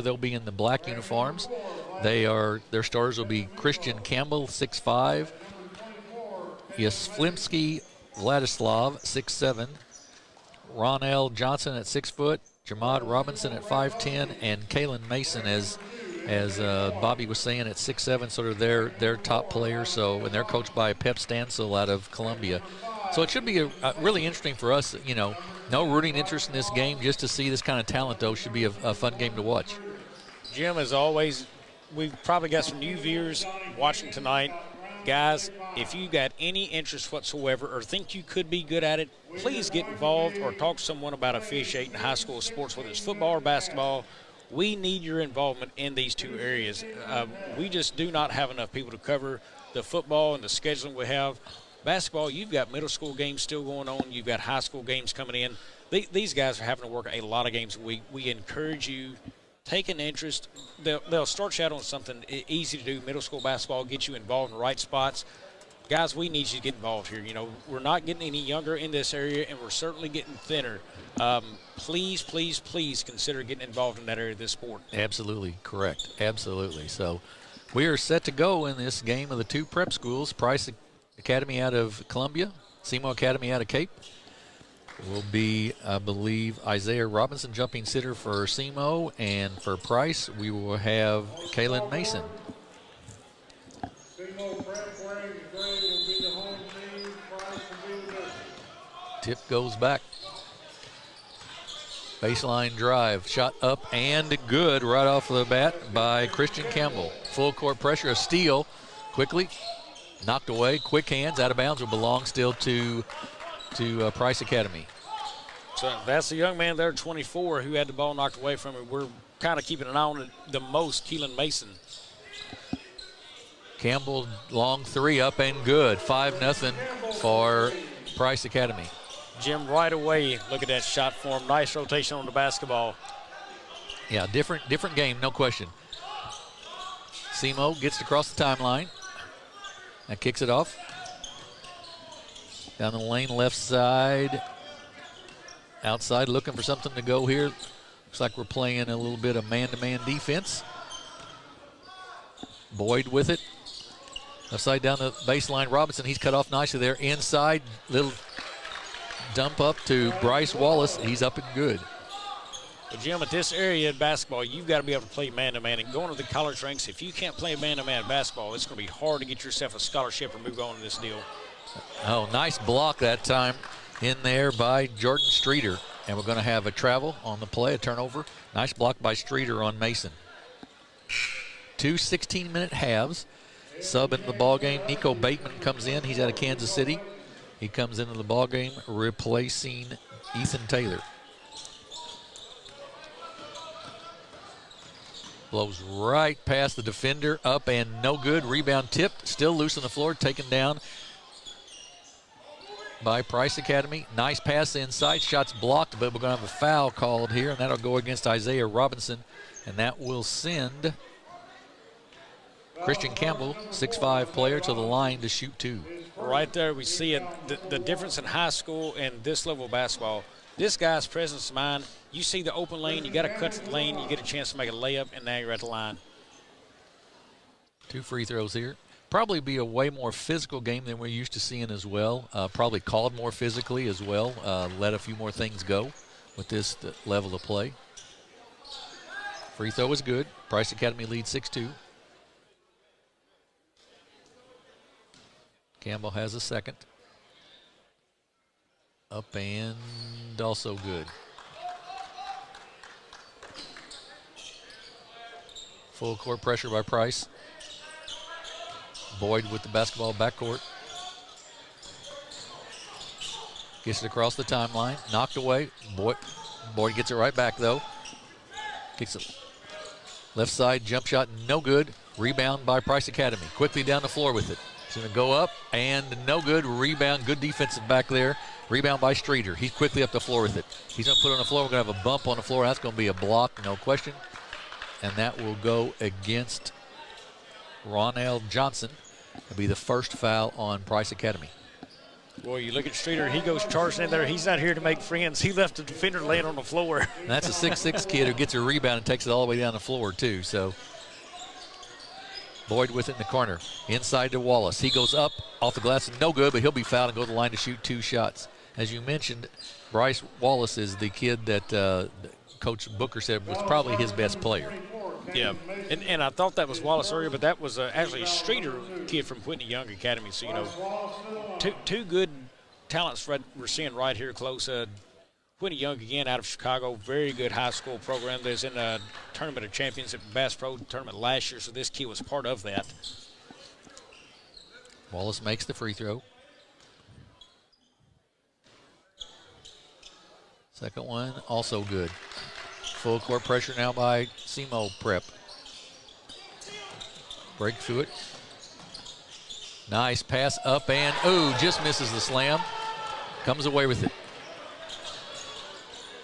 They'll be in the black uniforms. Their starters will be Christian Campbell, 6'5", Yasflimsky Vladislav, 6'7", Ronell Johnson at 6 foot, Jamad Robinson at 5'10", and Kalen Mason, as Bobby was saying, at 6'7", sort of their top players. So, and they're coached by Pep Stansel out of Columbia. So it should be a really interesting for us. You know, no rooting interest in this game, just to see this kind of talent, though, should be a fun game to watch. Jim, as always, we've probably got some new viewers watching tonight. Guys, if you got any interest whatsoever or think you could be good at it, please get involved or talk to someone about officiating high school sports, whether it's football or basketball. We need your involvement in these two areas. We just do not have enough people to cover the football and the scheduling we have. Basketball, you've got middle school games still going on. You've got high school games coming in. These guys are having to work a lot of games a week. We encourage you, take an interest. They'll start you out on something easy to do. Middle school basketball, get you involved in the right spots. Guys, we need you to get involved here. You know, we're not getting any younger in this area, and we're certainly getting thinner. Please, please, please consider getting involved in that area of this sport. Absolutely correct. Absolutely. So we are set to go in this game of the two prep schools. Price Academy out of Columbia, SEMO Academy out of Cape. Will be, I believe, Isaiah Robinson jumping sitter for SEMO, and for Price, we will have Kalen Mason. Tip goes back. Baseline drive, shot up and good right off the bat by Christian Campbell. Full court pressure, a steal, quickly knocked away, quick hands, out of bounds, will belong still to Price Academy. So that's the young man there, 24, who had the ball knocked away from him. We're kind of keeping an eye on it the most, Keelan Mason. Campbell, long three, up and good. 5-0 for Price Academy. Jim, right away, look at that shot form. Nice rotation on the basketball. Yeah, different game, no question. SEMO gets across the timeline and kicks it off. Down the lane, left side. Outside, looking for something to go here. Looks like we're playing a little bit of man-to-man defense. Boyd with it. Left side down the baseline. Robinson, he's cut off nicely there. Inside, little dump up to Bryce Wallace. He's up and good. Well, Jim, at this area in basketball, you've got to be able to play man-to-man. And going to the college ranks, if you can't play man-to-man basketball, it's going to be hard to get yourself a scholarship or move on in this deal. Oh, nice block that time in there by Jordan Streeter. And we're going to have a travel on the play, a turnover. Nice block by Streeter on Mason. 2 16-minute halves. Sub into the ballgame. Nico Bateman comes in. He's out of Kansas City. He comes into the ballgame replacing Ethan Taylor. Blows right past the defender, up and no good. Rebound tipped, still loose on the floor, taken down by Price Academy. Nice pass inside, shots blocked, but we're going to have a foul called here, and that'll go against Isaiah Robinson, and that will send Christian Campbell, 6'5" player, to the line to shoot two. Right there, we see it, the difference in high school and this level of basketball. This guy's presence of mind, you see the open lane, you got to cut to the lane, you get a chance to make a layup, and now you're at the line. 2 free throws here. Probably be a way more physical game than we're used to seeing as well. Probably called more physically as well. Let a few more things go with this level of play. Free throw is good. Price Academy leads 6-2. Campbell has a second. Up and also good. Full court pressure by Price. Boyd with the basketball backcourt. Gets it across the timeline. Knocked away. Boyd gets it right back, though. Kicks it. Left side jump shot, no good. Rebound by Price Academy. Quickly down the floor with it. He's going to go up and no good. Rebound. Good defensive back there. Rebound by Streeter. He's quickly up the floor with it. He's going to put it on the floor. We're going to have a bump on the floor. That's going to be a block, no question. And that will go against Ronell Johnson. It'll be the first foul on Price Academy. Boy, you look at Streeter, he goes charging in there. He's not here to make friends. He left the defender laying on the floor. And that's a 6'6" kid who gets a rebound and takes it all the way down the floor, too. So Boyd with it in the corner. Inside to Wallace. He goes up off the glass, no good, but he'll be fouled and go to the line to shoot 2 shots. As you mentioned, Bryce Wallace is the kid that Coach Booker said was probably his best player. Yeah, and I thought that was Wallace earlier, but that was actually a Streeter kid from Whitney Young Academy. So, you know, two good talents we're seeing right here close. Whitney Young, again, out of Chicago, very good high school program. There's in a Tournament of Champions at Bass Pro Tournament last year, so this kid was part of that. Wallace makes the free throw. Second one, also good. Full court pressure now by SEMO Prep. Break through it. Nice pass up and, just misses the slam. Comes away with it.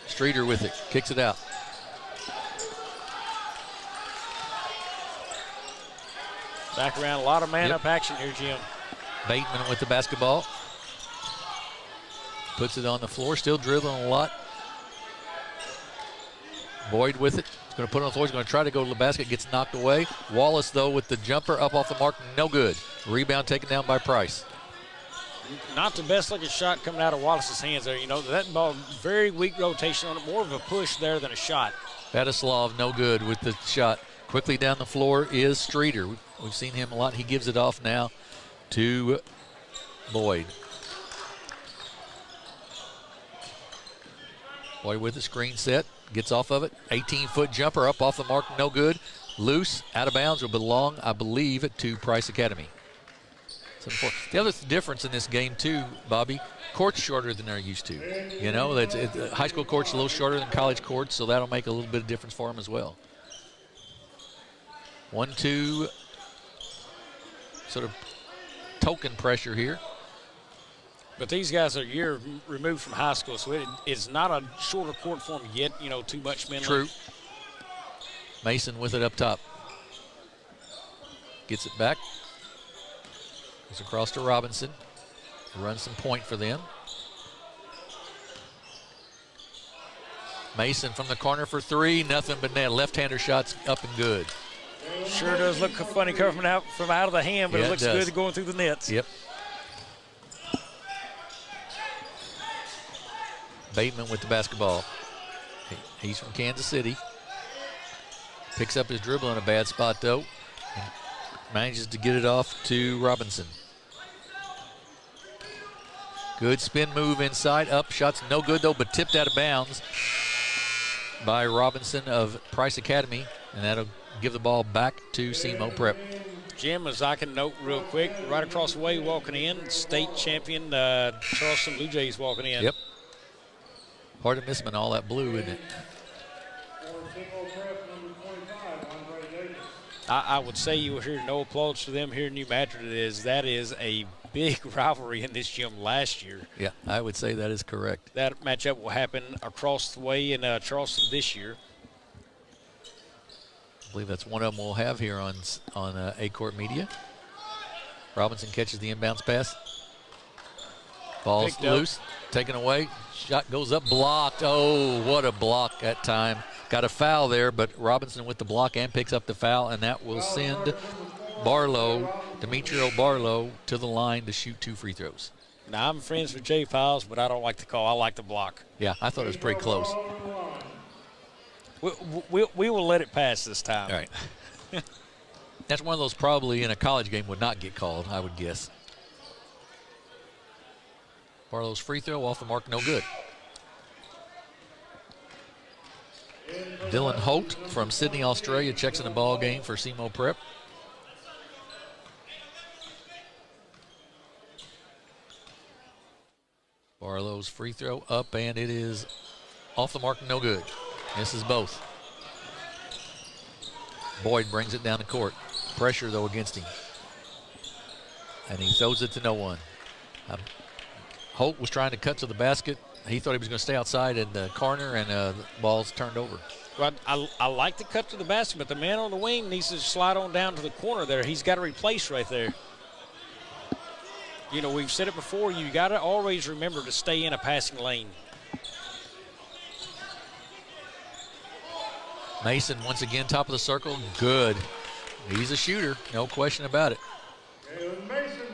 Streeter with it, kicks it out. Back around, a lot of man-up action here, Jim. Bateman with the basketball. Puts it on the floor, still dribbling a lot. Boyd with it. He's going to put it on the floor. He's going to try to go to the basket. Gets knocked away. Wallace, though, with the jumper up off the mark. No good. Rebound taken down by Price. Not the best-looking shot coming out of Wallace's hands there. You know, that ball, very weak rotation on it. More of a push there than a shot. Vadislav, no good with the shot. Quickly down the floor is Streeter. We've seen him a lot. He gives it off now to Boyd. Boyd with the screen set. Gets off of it. 18-foot jumper up off the mark. No good. Loose. Out of bounds. Will belong, I believe, to Price Academy. The other difference in this game, too, Bobby, court's shorter than they're used to. You know, high school court's a little shorter than college courts, so that'll make a little bit of difference for them as well. 1-2 sort of token pressure here. But these guys are a year removed from high school, so it's not a shorter court for them yet, you know, too much mentally. True. Mason with it up top. Gets it back. Goes across to Robinson. Runs some point for them. Mason from the corner for 3. Nothing but net. Left-hander shots up and good. Sure does look funny coming out from out of the hand, but it looks good going through the nets. Yep. Bateman with the basketball. He's from Kansas City. Picks up his dribble in a bad spot, though. Manages to get it off to Robinson. Good spin move inside. Up, shots no good, though, but tipped out of bounds by Robinson of Price Academy. And that'll give the ball back to SEMO Prep. Jim, as I can note real quick, right across the way walking in, state champion Charleston Blue Jays walking in. Yep. Hard to miss him in all that blue, isn't it? I would say you will hear no applause for them here in New Madrid. That is a big rivalry in this gym last year. Yeah, I would say that is correct. That matchup will happen across the way in Charleston this year. I believe that's one of them we'll have here on A-Court Media. Robinson catches the inbounds pass. Ball's loose, taken away. Shot goes up, blocked. Oh, what a block that time. Got a foul there, but Robinson with the block and picks up the foul, and that will send Demetrio Barlow, to the line to shoot 2 free throws. Now, I'm friends with Jay Files, but I don't like the call. I like the block. Yeah, I thought it was pretty close. We will let it pass this time. All right. That's one of those probably in a college game would not get called, I would guess. Barlow's free throw off the mark, no good. Dylan Holt from Sydney, Australia, checks in the ball game for SEMO Prep. Barlow's free throw up, and it is off the mark, no good. Misses both. Boyd brings it down the court. Pressure, though, against him. And he throws it to no one. Holt was trying to cut to the basket. He thought he was going to stay outside in the corner, and the ball's turned over. Well, I like the cut to the basket, but the man on the wing needs to slide on down to the corner there. He's got to replace right there. You know, we've said it before, you got to always remember to stay in a passing lane. Mason once again top of the circle. Good. He's a shooter, no question about it.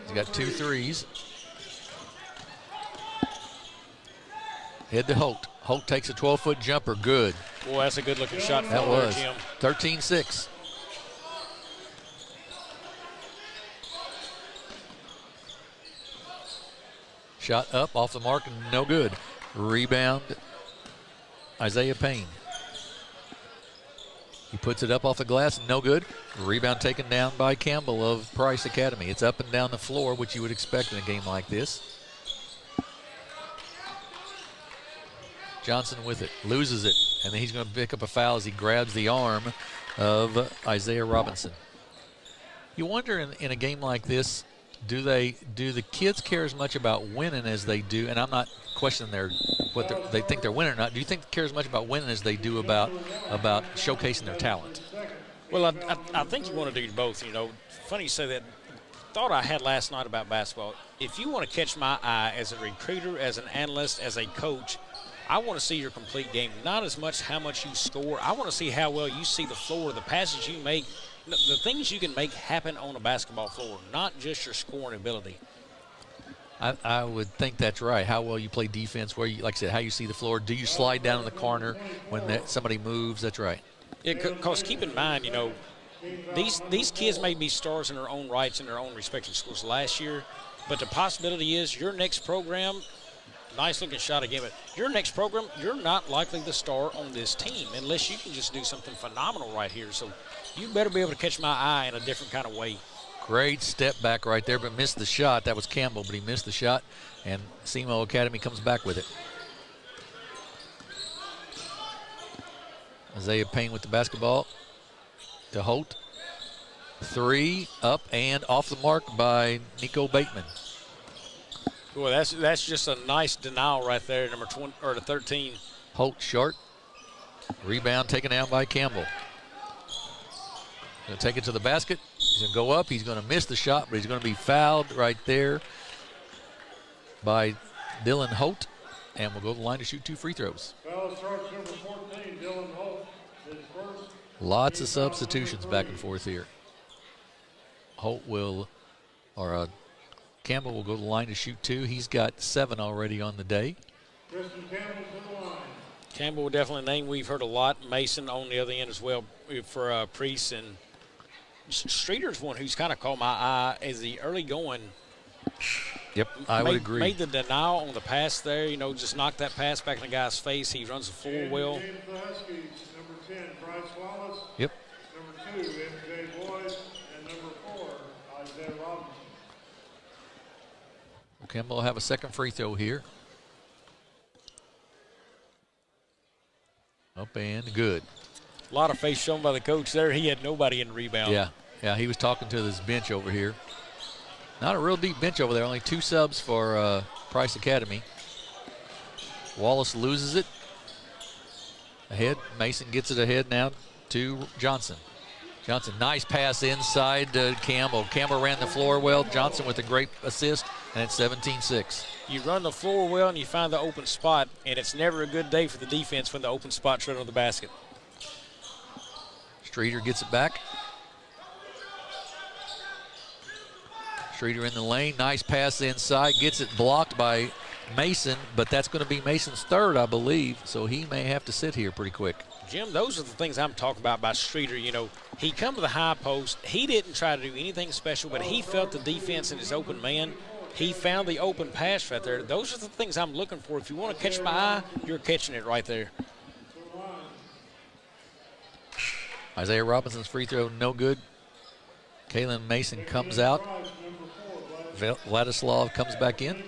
He's got 2 threes. Head to Holt. Holt takes a 12-foot jumper. Good. Boy, that's a good-looking shot. That was. Jim. 13-6. Shot up off the mark, no good. Rebound, Isaiah Payne. He puts it up off the glass, no good. Rebound taken down by Campbell of Price Academy. It's up and down the floor, which you would expect in a game like this. Johnson with it, loses it, and then he's going to pick up a foul as he grabs the arm of Isaiah Robinson. You wonder in a game like this, do the kids care as much about winning as they do? And I'm not questioning what they think they're winning or not. Do you think they care as much about winning as they do about showcasing their talent? Well, I think you want to do both. You know, funny you say that. Thought I had last night about basketball. If you want to catch my eye as a recruiter, as an analyst, as a coach, I want to see your complete game. Not as much how much you score. I want to see how well you see the floor, the passes you make, the things you can make happen on a basketball floor, not just your scoring ability. I would think that's right. How well you play defense, where you, like I said, how you see the floor. Do you slide down in the corner when somebody moves? That's right. Because keep in mind, you know, these kids may be stars in their own rights in their own respective schools last year, but the possibility is your next program, nice looking shot again, but your next program, you're not likely the star on this team unless you can just do something phenomenal right here. So you better be able to catch my eye in a different kind of way. Great step back right there, but missed the shot. That was Campbell, but he missed the shot, and SEMO Academy comes back with it. Isaiah Payne with the basketball to Holt. 3 up and off the mark by Nico Bateman. Boy, that's just a nice denial right there, number 20 or the 13. Holt short. Rebound taken down by Campbell. Going to take it to the basket. He's going to go up. He's going to miss the shot, but he's going to be fouled right there by Dylan Holt. And we'll go to the line to shoot 2 free throws. Foul starts number 14, Dylan Holt. His first. Lots of substitutions back and forth here. Campbell will go to the line to shoot 2. He's got 7 already on the day. Tristan Campbell to the line. Campbell, definitely a name we've heard a lot. Mason on the other end as well for Priest. And Streeter's one who's kind of caught my eye as the early going. Yep, I would agree. Made the denial on the pass there, you know, just knocked that pass back in the guy's face. He runs the floor well. James the Huskies, number 10, Bryce Wallace. Yep. Number 2, MJ Boyd. And number 4, Isaiah Robinson. Well, Campbell will have a second free throw here. Up and good. A lot of faith shown by the coach there. He had nobody in the rebound. Yeah, he was talking to this bench over here. Not a real deep bench over there. Only 2 subs for Price Academy. Wallace loses it. Ahead. Mason gets it ahead now to Johnson. Johnson, nice pass inside to Campbell. Campbell ran the floor well. Johnson with a great assist, and it's 17-6. You run the floor well and you find the open spot, and it's never a good day for the defense when the open spot's right on the basket. Streeter gets it back. Streeter in the lane. Nice pass inside. Gets it blocked by Mason, but that's going to be Mason's third, I believe, so he may have to sit here pretty quick. Jim, those are the things I'm talking about by Streeter. You know, he come to the high post. He didn't try to do anything special, but he felt the defense in his open man. He found the open pass right there. Those are the things I'm looking for. If you want to catch my eye, you're catching it right there. Isaiah Robinson's free throw, no good. Kalen Mason comes out. Vladislav comes back in.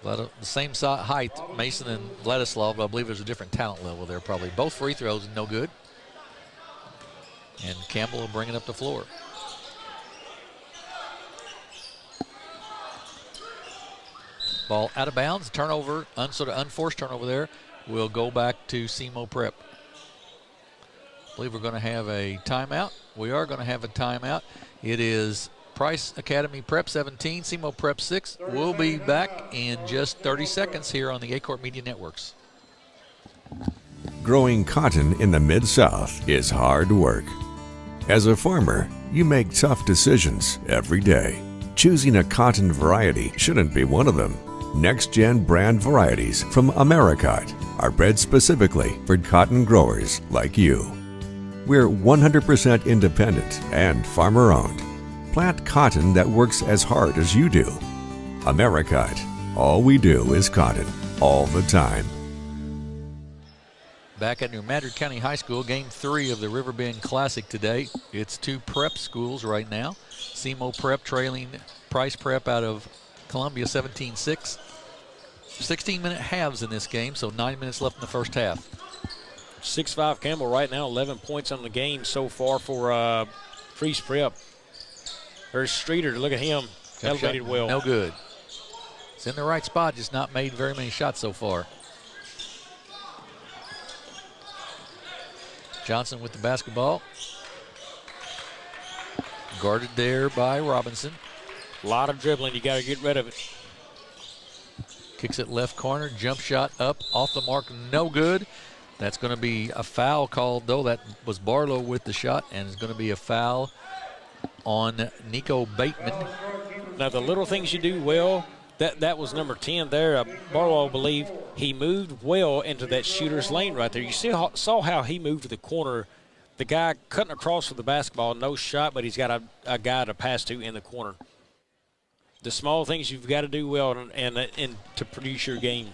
The same height, Mason and Vladislav, but I believe there's a different talent level there probably. Both free throws, no good. And Campbell will bring it up the floor. Ball out of bounds, turnover, sort of unforced turnover there. We'll go back to SEMO Prep. I believe we're going to have a timeout. we are going to have a timeout. It is Price Academy Prep 17, SEMO Prep 6. We'll be back in just 30 seconds here on the A-Court Media Networks. Growing cotton in the Mid-South is hard work. As a farmer, you make tough decisions every day. Choosing a cotton variety shouldn't be one of them. Next-gen brand varieties from Americot are bred specifically for cotton growers like you. We're 100% independent and farmer-owned. Plant cotton that works as hard as you do. Americot. All we do is cotton, all the time. Back at New Madrid County High School, Game 3 of the Riverbend Classic today. It's two prep schools right now. SEMO Prep trailing Price Prep out of Columbia 17-6. 16-minute halves in this game, so 9 minutes left in the first half. 6'5" Campbell right now, 11 points on the game so far for Price Prep. There's Streeter, look at him, elevated well. No good. It's in the right spot, just not made very many shots so far. Johnson with the basketball. Guarded there by Robinson. A lot of dribbling, you got to get rid of it. Kicks it left corner, jump shot up, off the mark, no good. That's going to be a foul called, though. That was Barlow with the shot, and it's going to be a foul on Nico Bateman. Now, the little things you do well, that was number 10 there. Barlow, I believe, he moved well into that shooter's lane right there. You saw how he moved to the corner. The guy cutting across with the basketball, no shot, but he's got a guy to pass to in the corner. The small things you've got to do well and to produce your game.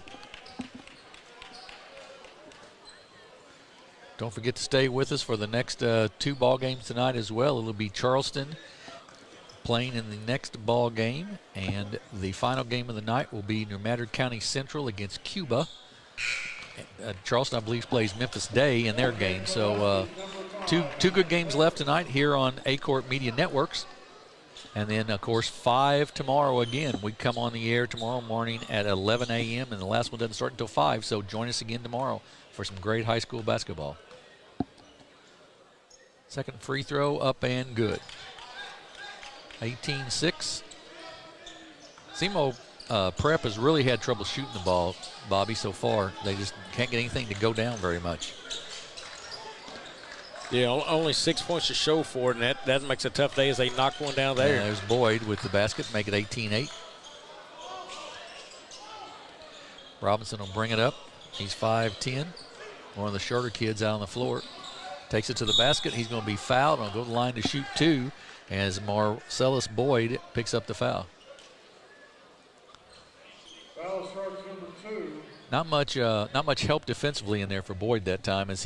Don't forget to stay with us for the next two ball games tonight as well. It'll be Charleston playing in the next ball game, and the final game of the night will be New Madrid County Central against Cuba. Charleston, I believe, plays Memphis Day in their game. So two good games left tonight here on A-Court Media Networks. And then, of course, 5 tomorrow again. We come on the air tomorrow morning at 11 a.m., and the last one doesn't start until 5, so join us again tomorrow for some great high school basketball. Second free throw up and good. 18-6. SEMO Prep has really had trouble shooting the ball, Bobby, so far. They just can't get anything to go down very much. Yeah, only 6 points to show for it, and that makes a tough day as they knock one down there. There's Boyd with the basket, make it 18-8. Robinson will bring it up. He's 5'10", one of the shorter kids out on the floor. Takes it to the basket. He's going to be fouled. He'll go to the line to shoot 2 as Marcellus Boyd picks up the foul. Foul starts number 2. Not much help defensively in there for Boyd that time as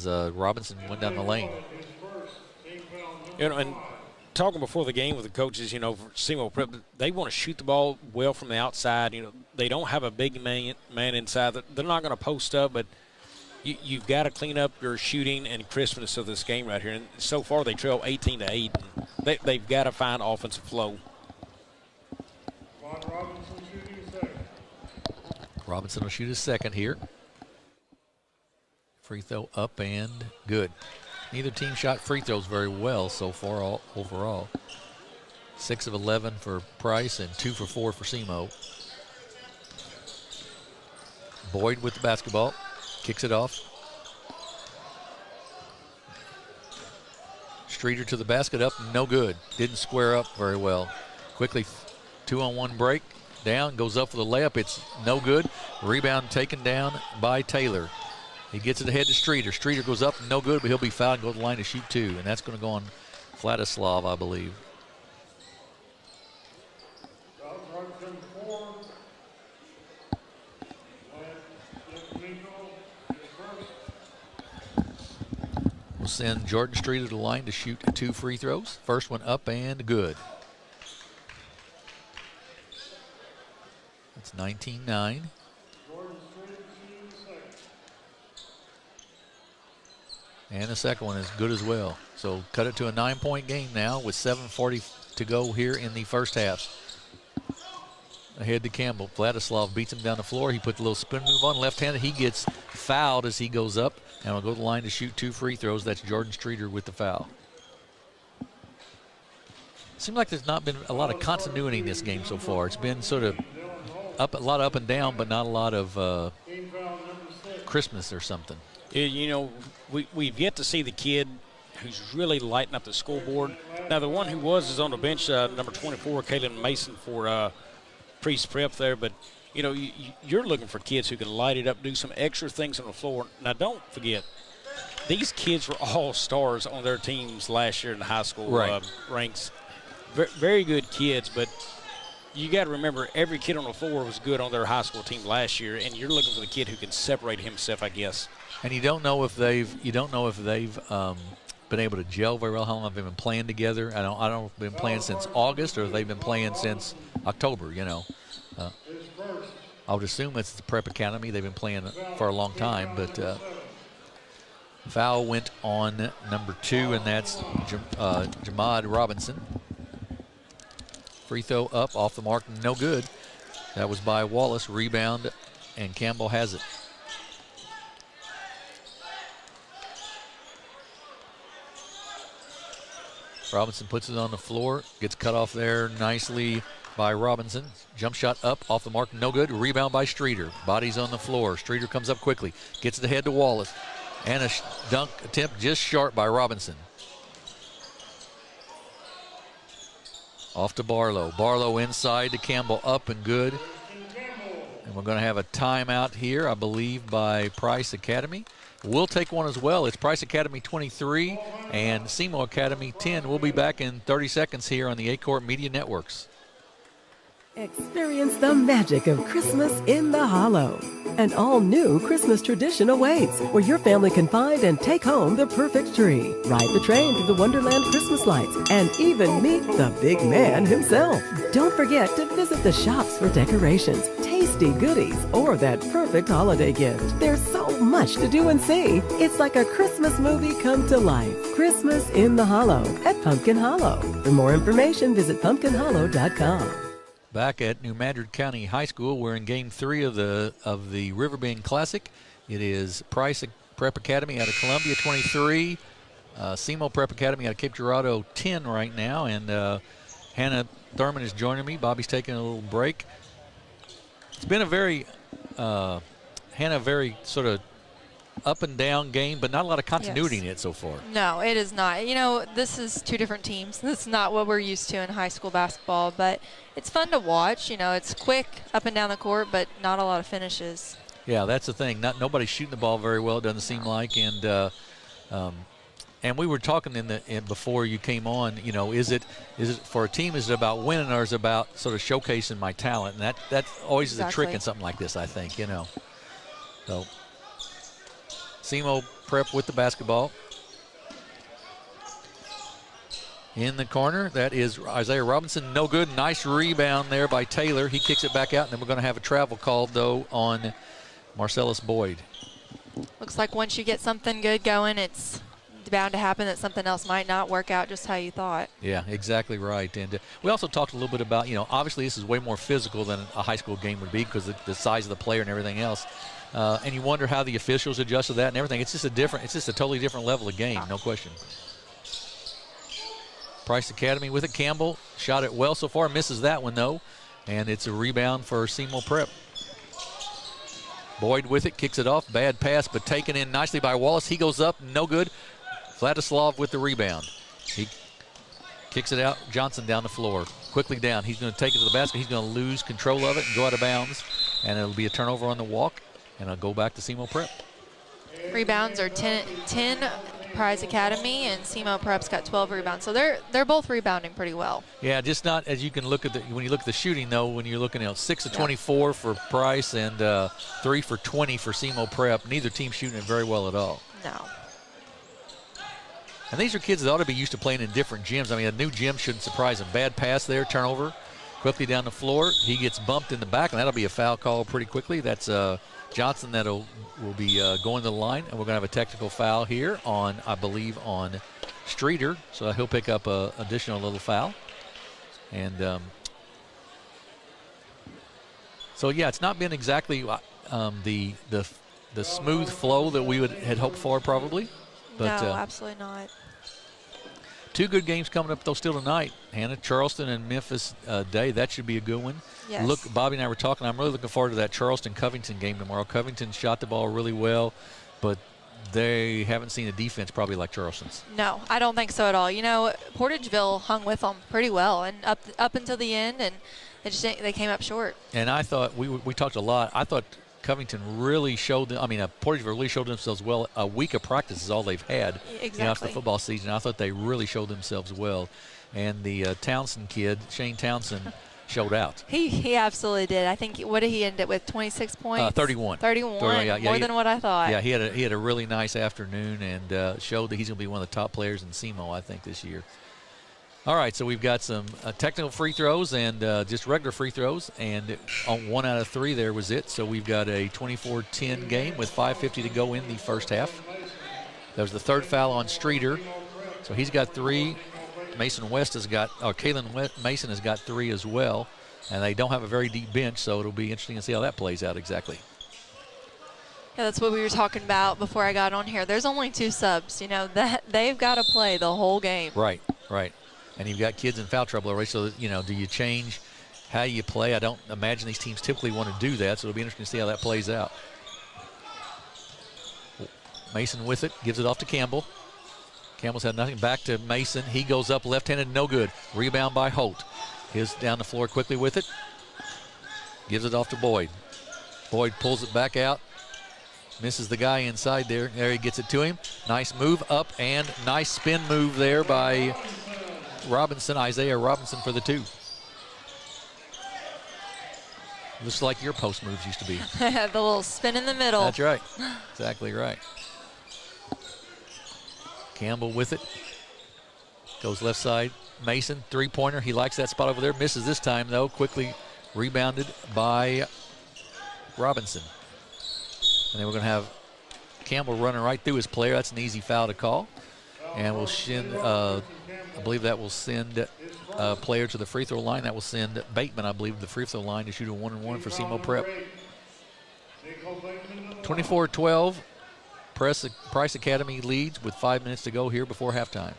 Robinson went down the lane. You know, and talking before the game with the coaches, you know, for SEMO Prep, they want to shoot the ball well from the outside. You know, they don't have a big man inside. They're not going to post up, but you've got to clean up your shooting and crispness of this game right here. And so far, they trail 18-8. And they've got to find offensive flow. Robinson shooting second. Robinson will shoot his second here. Free throw up and good. Neither team shot free throws very well so far overall. 6 of 11 for Price and 2 for 4 for SEMO. Boyd with the basketball. Kicks it off. Streeter to the basket, up, no good. Didn't square up very well. Quickly, 2-on-1 break. Down, goes up for the layup. It's no good. Rebound taken down by Taylor. He gets it ahead to Streeter. Streeter goes up, no good, but he'll be fouled and go to the line to shoot 2. And that's going to go on Vladislav, I believe. We'll send Jordan Streeter to the line to shoot 2 free throws. First one up and good. It's 19-9. And the second one is good as well. So cut it to a 9-point game now with 7:40 to go here in the first half. Ahead to Campbell. Vladislav beats him down the floor. He put the little spin move on. Left-handed, he gets fouled as he goes up. And will go to the line to shoot 2 free throws. That's Jordan Streeter with the foul. seems like there's not been a lot of continuity in this game so far. It's been sort of a lot up and down, but not a lot of Christmas or something. You know, we've yet to see the kid who's really lighting up the scoreboard. Now, the one who is on the bench, number 24, Kaylin Mason for Priest Prep there. But, you know, you're looking for kids who can light it up, do some extra things on the floor. Now, don't forget, these kids were all stars on their teams last year in the high school ranks. Very good kids, but you got to remember every kid on the floor was good on their high school team last year, and you're looking for the kid who can separate himself, I guess. And you don't know if they've been able to gel very well. How long have they been playing together? I don't know if they've been playing since August or if they've been playing since October. You know, I would assume it's the Prep Academy. They've been playing for a long time, but foul went on number 2, and that's Jamad Robinson. Free throw up, off the mark, no good. That was by Wallace. Rebound, and Campbell has it. Robinson puts it on the floor, gets cut off there nicely by Robinson. Jump shot up, off the mark, no good. Rebound by Streeter. Bodies on the floor. Streeter comes up quickly, gets it ahead to Wallace. And a dunk attempt just sharp by Robinson. Off to Barlow. Barlow inside to Campbell, up and good. And we're going to have a timeout here, I believe, by Price Academy. We'll take one as well. It's Price Academy 23 and Seymour Academy 10. We'll be back in 30 seconds here on the A-Court Media Networks. Experience the magic of Christmas in the Hollow. An all-new Christmas tradition awaits, where your family can find and take home the perfect tree, ride the train through the Wonderland Christmas lights, and even meet the big man himself. Don't forget to visit the shops for decorations, tasty goodies, or that perfect holiday gift. There's so much to do and see. It's like a Christmas movie come to life. Christmas in the Hollow at Pumpkin Hollow. For more information, visit pumpkinhollow.com. Back at New Madrid County High School, we're in Game 3 of the Riverbend Classic. It is Price Prep Academy out of Columbia 23, Seymour Prep Academy out of Cape Girardeau 10 right now, and Hannah Thurman is joining me. Bobby's taking a little break. It's been a very sort of up and down game, but not a lot of continuity in it so far. No, it is not. You know, this is 2 different teams. This is not what we're used to in high school basketball, but it's fun to watch. You know, it's quick up and down the court, but not a lot of finishes. Yeah, that's the thing. Nobody's shooting the ball very well, it doesn't seem like. And we were talking before you came on, you know, is it for a team, is it about winning, or is it about sort of showcasing my talent? And that always is a trick in something like this, I think, you know. So Seymour Prep with the basketball. In the corner, that is Isaiah Robinson. No good. Nice rebound there by Taylor. He kicks it back out, and then we're going to have a travel called, though, on Marcellus Boyd. Looks like once you get something good going, it's bound to happen that something else might not work out just how you thought. Yeah, exactly right. And we also talked a little bit about, you know, obviously this is way more physical than a high school game would be because of the size of the player and everything else. And you wonder how the officials adjust to that and everything. It's just a totally different level of game, no question. Price Academy with it. Campbell shot it well so far, misses that one though, and it's a rebound for Seymour Prep. Boyd with it, kicks it off, bad pass, but taken in nicely by Wallace. He goes up, no good. Vladislav with the rebound. He kicks it out, Johnson down the floor, quickly down. He's going to take it to the basket. He's going to lose control of it and go out of bounds, and it'll be a turnover on the walk, and it'll go back to Seymour Prep. Rebounds are 10 Price Academy, and Seymour Prep's got 12 rebounds. So they're both rebounding pretty well. Yeah, just not as you can look at when you look at the shooting though. When you're looking at 6 of 24 for Price and 3 for 20 for Seymour Prep, neither team shooting it very well at all. No. And these are kids that ought to be used to playing in different gyms. I mean, a new gym shouldn't surprise them. Bad pass there, turnover, quickly down the floor. He gets bumped in the back, and that'll be a foul call pretty quickly. That's Johnson that will be going to the line, and we're going to have a technical foul here on, I believe, on Streeter. So he'll pick up an additional little foul. And so, yeah, it's not been exactly the smooth flow that we had hoped for probably. But, no, absolutely not. two good games coming up, though, still tonight. Hannah, Charleston and Memphis Day. That should be a good one. Yes. Look, Bobby and I were talking. I'm really looking forward to that Charleston-Covington game tomorrow. Covington shot the ball really well, but they haven't seen a defense probably like Charleston's. No, I don't think so at all. You know, Portageville hung with them pretty well, and up until the end, and they came up short. And I thought we talked a lot. I thought Covington really showed them. I mean, Portageville really showed themselves well. A week of practice is all they've had. Exactly. You know, after the football season. I thought they really showed themselves well. And the Townsend kid, Shane Townsend, showed out. He absolutely did. I think, what did he end up with, 26 points? 31. 31, yeah, more than what I thought. Yeah, he had a really nice afternoon and showed that he's going to be one of the top players in SEMO, I think, this year. All right, so we've got some technical free throws and just regular free throws, and on 1 out of 3 there was it. So we've got a 24-10 game with 5:50 to go in the first half. That was the third foul on Streeter, so he's got 3. Mason West has got, or Kaylin Mason has got 3 as well, and they don't have a very deep bench, so it'll be interesting to see how that plays out exactly. Yeah, that's what we were talking about before I got on here. There's only 2 subs, you know, that they've got to play the whole game. Right. And you've got kids in foul trouble already, so, you know, do you change how you play? I don't imagine these teams typically want to do that, so it'll be interesting to see how that plays out. Mason with it, gives it off to Campbell. Campbell's had nothing. Back to Mason. He goes up left-handed, no good. Rebound by Holt. His down the floor quickly with it. Gives it off to Boyd. Boyd pulls it back out. Misses the guy inside there. There he gets it to him. Nice move up and nice spin move there by Robinson, Isaiah Robinson for the 2. Looks like your post moves used to be. The little spin in the middle. That's right. Exactly right. Campbell with it. Goes left side. Mason, 3-pointer. He likes that spot over there. Misses this time, though. Quickly rebounded by Robinson. And then we're going to have Campbell running right through his player. That's an easy foul to call. And we'll send, I believe that will send a player to the free throw line. That will send Bateman, I believe, to the free throw line to shoot a 1-and-1 for SEMO Prep. 24-12. Price Academy leads with 5 minutes to go here before halftime.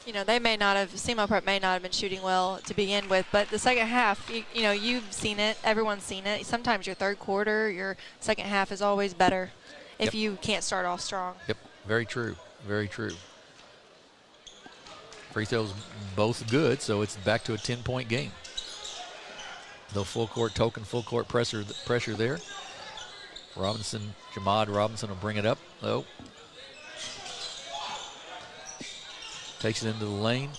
You know, SEMO Prep may not have been shooting well to begin with, but the second half, you know, you've seen it, everyone's seen it. Sometimes your third quarter, your second half is always better if you can't start off strong. Yep, very true, very true. Free throws both good, so it's back to a 10-point game. No full court token, full court pressure there. Robinson, Jamad Robinson will bring it up, though. Takes it into the lane.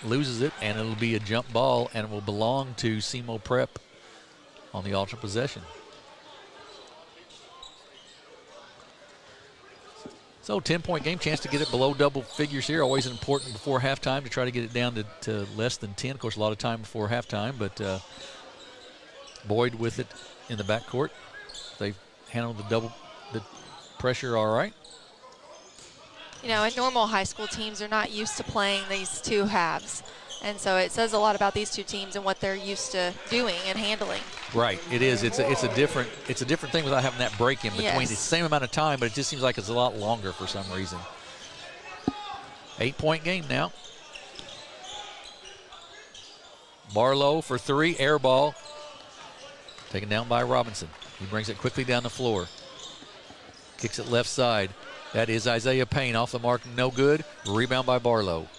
Loses it, and it'll be a jump ball, and it will belong to SEMO Prep on the alternate possession. So 10-point game, chance to get it below double figures here. Always important before halftime to try to get it down to less than 10. Of course, a lot of time before halftime, but Boyd with it in the backcourt. They've handled the pressure all right. You know, in normal high school teams are not used to playing these 2 halves. And so it says a lot about these 2 teams and what they're used to doing and handling. Right, it is. It's a different thing without having that break in between. Yes. It's the same amount of time, but it just seems like it's a lot longer for some reason. 8-point game now. Barlow for 3, air ball. Taken down by Robinson. He brings it quickly down the floor. Kicks it left side. That is Isaiah Payne off the mark, no good. Rebound by Barlow.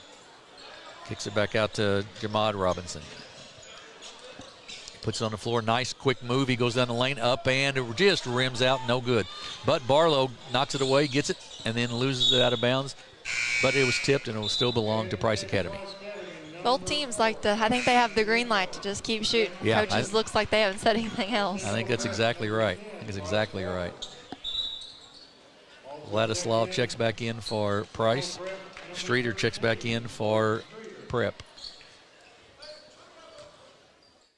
Kicks it back out to Jamad Robinson. Puts it on the floor, nice quick move. He goes down the lane, up and it just rims out, no good. But Barlow knocks it away, gets it, and then loses it out of bounds. But it was tipped and it will still belong to Price Academy. Both teams I think they have the green light to just keep shooting. Yeah, Coaches looks like they haven't said anything else. I think that's exactly right. Vladislav checks back in for Price. Streeter checks back in for Prep.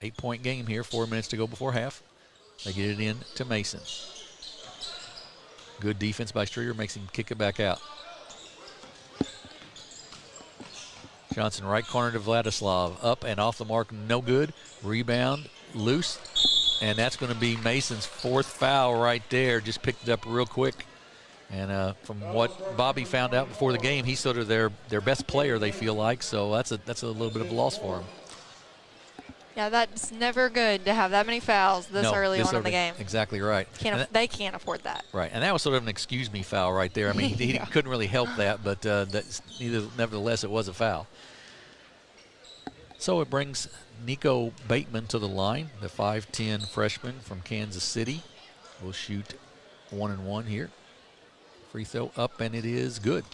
8-point game here, 4 minutes to go before half. They get it in to Mason. Good defense by Streeter, makes him kick it back out. Johnson right corner to Vladislav. Up and off the mark, no good. Rebound, loose. And that's going to be Mason's 4th foul right there. Just picked it up real quick. And from what Bobby found out before the game, he's sort of their best player, they feel like. So that's a little bit of a loss for him. Yeah, that's never good to have that many fouls this early on in the game. Exactly right. They can't afford that. Right, and that was sort of an excuse me foul right there. I mean, he couldn't really help that, but nevertheless, it was a foul. So it brings Nico Bateman to the line, the 5'10 freshman from Kansas City. Will shoot 1-1 here. Free throw up, and it is good.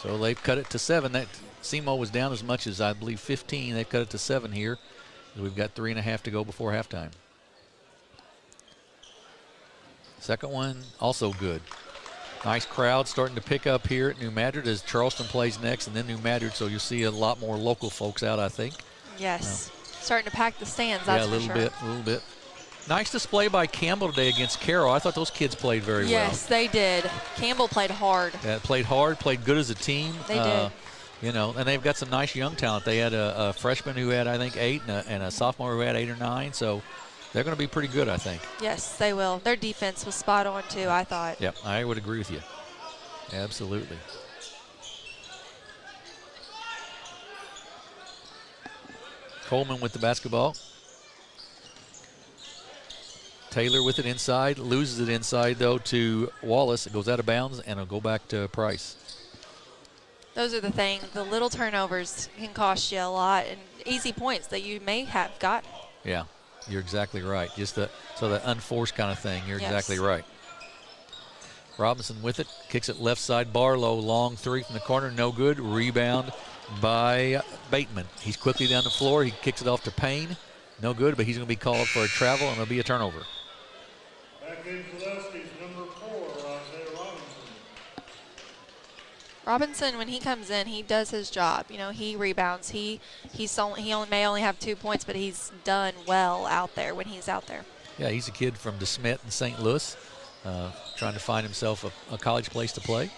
So they've cut it to 7. That SEMO was down as much as, I believe, 15. They've cut it to 7 here. We've got 3.5 to go before halftime. Second one, also good. Nice crowd starting to pick up here at New Madrid as Charleston plays next, and then New Madrid, so you'll see a lot more local folks out, I think. Yes. Starting to pack the stands, that's for sure. Yeah, a little bit. Nice display by Campbell today against Carroll. I thought those kids played very well. Yes, they did. Campbell played hard. Yeah, played hard, played good as a team. They did. You know, and they've got some nice young talent. They had a freshman who had, I think, 8, and a sophomore who had 8 or 9. So they're going to be pretty good, I think. Yes, they will. Their defense was spot on, too, I thought. Yep, I would agree with you. Absolutely. Coleman with the basketball. Taylor with it inside, loses it inside, though, to Wallace. It goes out of bounds, and it'll go back to Price. Those are the things. The little turnovers can cost you a lot, and easy points that you may have gotten. Yeah, you're exactly right. Just the unforced kind of thing. You're exactly right. Robinson with it, kicks it left side. Barlow, long 3 from the corner, no good. Rebound by Bateman. He's quickly down the floor. He kicks it off to Payne. No good, but he's going to be called for a travel, and it'll be a turnover. Back in Gillespie's number 4, Isaiah Robinson. Robinson, when he comes in, he does his job. You know, he rebounds. He may only have 2 points, but he's done well out there when he's out there. Yeah, he's a kid from DeSmet in St. Louis, trying to find himself a college place to play.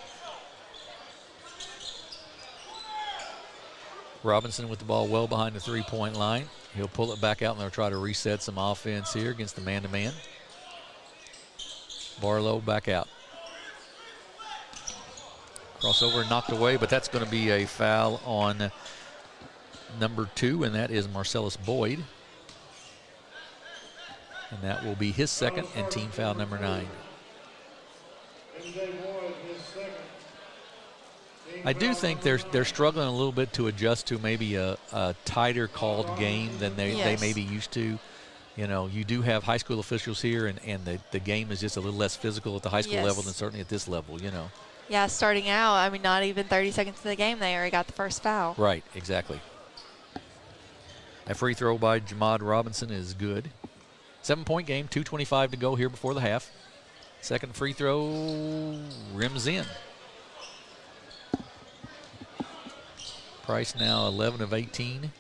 Robinson with the ball well behind the 3-point line. He'll pull it back out, and they'll try to reset some offense here against the man-to-man. Barlow back out. Crossover knocked away, but that's going to be a foul on number 2, and that is Marcellus Boyd. And that will be his second and team foul number 9. MJ Boyd, his second. I do think they're struggling a little bit to adjust to maybe a tighter called game than they may be used to. You know, you do have high school officials here, and the game is just a little less physical at the high school level than certainly at this level, you know. Yeah, starting out, I mean, not even 30 seconds into the game, they already got the first foul. Right, exactly. A free throw by Jamad Robinson is good. 7-point game, 2:25 to go here before the half. Second free throw rims in. Price now 11 of 18.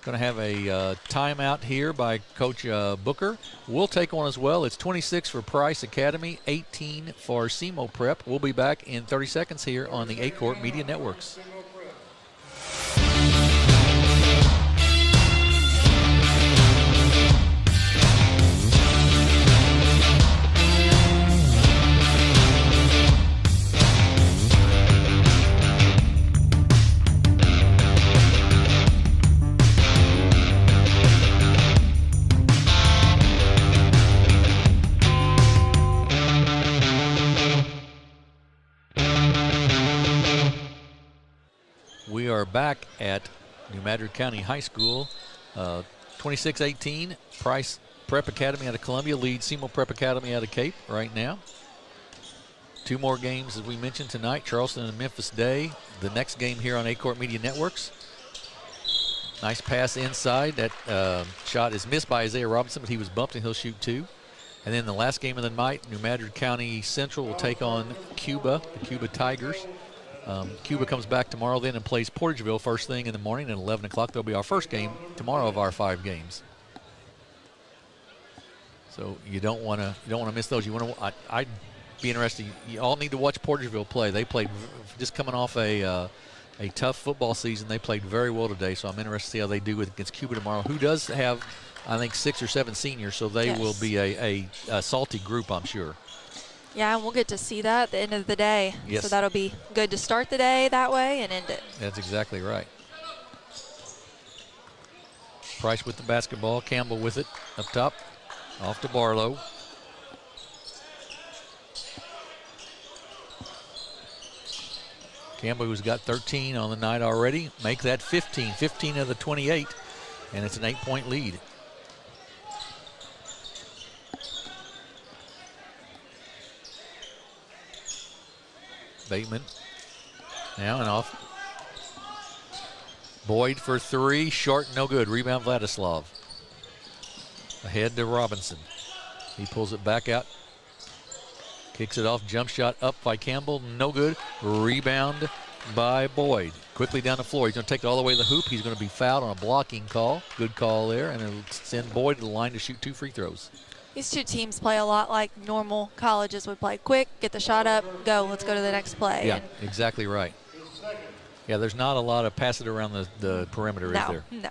Going to have a timeout here by Coach Booker. We'll take one as well. It's 26 for Price Academy, 18 for SEMO Prep. We'll be back in 30 seconds here on the A-Court Media Networks. We are back at New Madrid County High School. 26-18, Price Prep Academy out of Columbia leads SEMO Prep Academy out of Cape right now. 2 more games, as we mentioned tonight, Charleston and Memphis Day. The next game here on A-Court Media Networks. Nice pass inside. That shot is missed by Isaiah Robinson, but he was bumped, and he'll shoot 2. And then the last game of the night, New Madrid County Central will take on Cuba, the Cuba Tigers. Cuba comes back tomorrow then and plays Portageville first thing in the morning at 11 o'clock. That'll be our first game tomorrow of our 5 games. So you don't want to miss those. You want to. I'd be interested. You all need to watch Portageville play. They played just coming off a tough football season. They played very well today. So I'm interested to see how they do against Cuba tomorrow, who does have, I think, 6 or 7 seniors. So they will be a salty group, I'm sure. Yeah, and we'll get to see that at the end of the day. Yes. So that'll be good to start the day that way and end it. That's exactly right. Price with the basketball. Campbell with it up top. Off to Barlow. Campbell, who's got 13 on the night already, make that 15. 15 of the 28, and it's an 8-point lead. Bateman now and off. Boyd for three, short, no good. Rebound Vladislav. Ahead to Robinson. He pulls it back out. Kicks it off, jump shot up by Campbell, no good. Rebound by Boyd. Quickly down the floor. He's going to take it all the way to the hoop. He's going to be fouled on a blocking call. Good call there, and it'll send Boyd to the line to shoot 2 free throws. These two teams play a lot like normal colleges would play. Quick, get the shot up, go. Let's go to the next play. Yeah, exactly right. Yeah, there's not a lot of pass it around the perimeter, is there? No.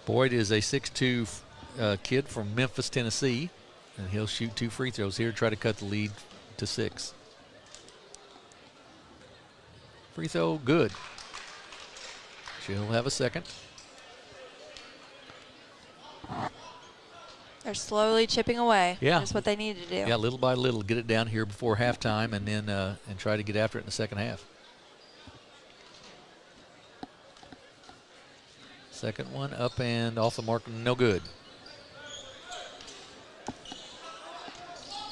Boyd is a 6'2" kid from Memphis, Tennessee, and he'll shoot 2 free throws here, try to cut the lead to 6. Free throw, good. She'll have a second. They're slowly chipping away. Yeah. That's what they need to do. Yeah, little by little, get it down here before halftime, and then and try to get after it in the second half. Second one up and off the mark, no good.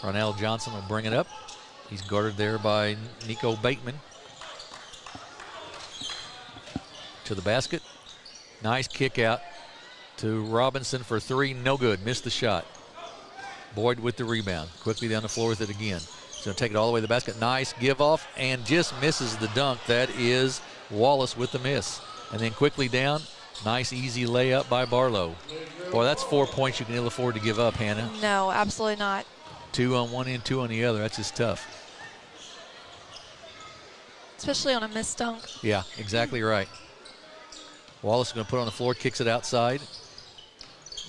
Ronell Johnson will bring it up. He's guarded there by Nico Bateman. To the basket. Nice kick out to Robinson for three, no good. Missed the shot. Boyd with the rebound. Quickly down the floor with it again. He's going to take it all the way to the basket. Nice give off and just misses the dunk. That is Wallace with the miss. And then quickly down. Nice easy layup by Barlow. Boy, that's 4 points you can ill afford to give up, Hannah. No, absolutely not. 2 on one end, 2 on the other. That's just tough. Especially on a missed dunk. Yeah, exactly right. Wallace is going to put it on the floor, kicks it outside.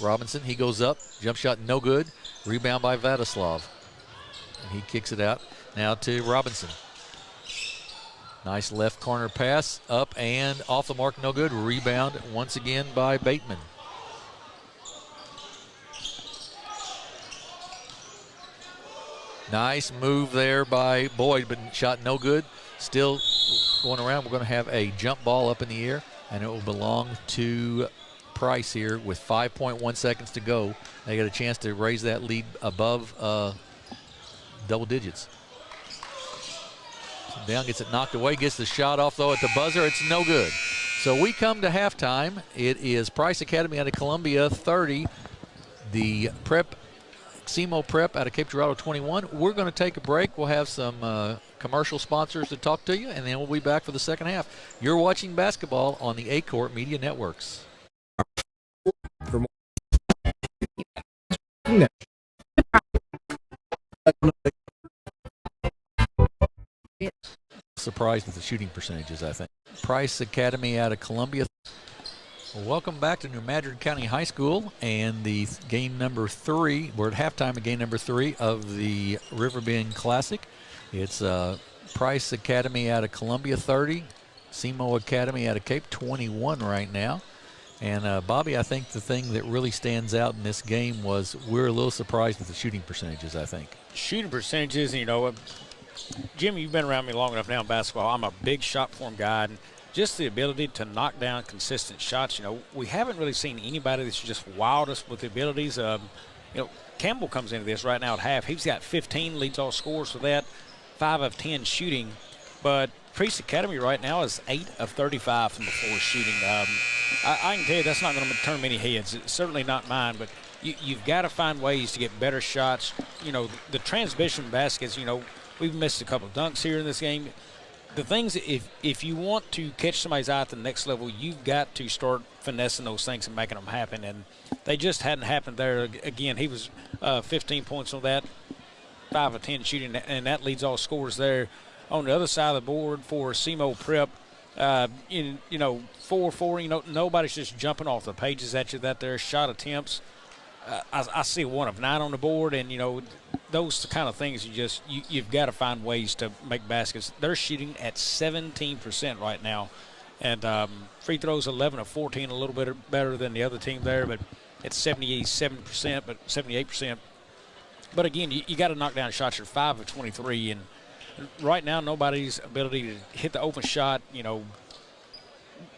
Robinson, he goes up. Jump shot, no good. Rebound by Vladislav. And he kicks it out now to Robinson. Nice left corner pass, up and off the mark, no good. Rebound once again by Bateman. Nice move there by Boyd, but shot no good. Still going around. We're going to have a jump ball up in the air, and it will belong to Price here with 5.1 seconds to go. They got a chance to raise that lead above double digits. Down, gets it knocked away, gets the shot off though at the buzzer. It's no good. So we come to halftime. It is Price Academy out of Columbia 30. The SEMO Prep out of Cape Girardeau 21. We're going to take a break. We'll have some commercial sponsors to talk to you, and then we'll be back for the second half. You're watching basketball on the A-Court Media Networks. Surprised with the shooting percentages, I think. Price Academy out of Columbia. Well, welcome back to New Madrid County High School and the game number 3. We're at halftime of game number 3 of the Riverbend Classic. It's Price Academy out of Columbia 30, SEMO Academy out of Cape 21 right now. And Bobby, I think the thing that really stands out in this game was we're a little surprised with the shooting percentages, I think. Shooting percentages, you know, Jimmy, you've been around me long enough now in basketball. I'm a big shot form guy, and just the ability to knock down consistent shots. You know, we haven't really seen anybody that's just wowed us with the abilities. You know, Campbell comes into this right now at half. He's got 15, leads all scorers for that, 5 of 10 shooting. But Priest Academy right now is 8 of 35 from the floor shooting. I can tell you that's not going to turn many heads. It's certainly not mine, but you've got to find ways to get better shots. You know, the transmission baskets, you know, we've missed a couple of dunks here in this game. The things, if you want to catch somebody's eye at the next level, you've got to start finessing those things and making them happen. And they just hadn't happened there. Again, he was 15 points on that, 5 of 10 shooting, and that leads all scores there. On the other side of the board for SEMO Prep, you know, 4-4, you know, nobody's just jumping off the pages at you. That there shot attempts, I see 1 of 9 on the board, and, you know, those kind of things you've got to find ways to make baskets. They're shooting at 17% right now, and free throws 11 of 14, a little bit better than the other team there, but it's 77%, but 78%. But again, you got to knock down shots. You're 5 of 23, and right now nobody's ability to hit the open shot, you know,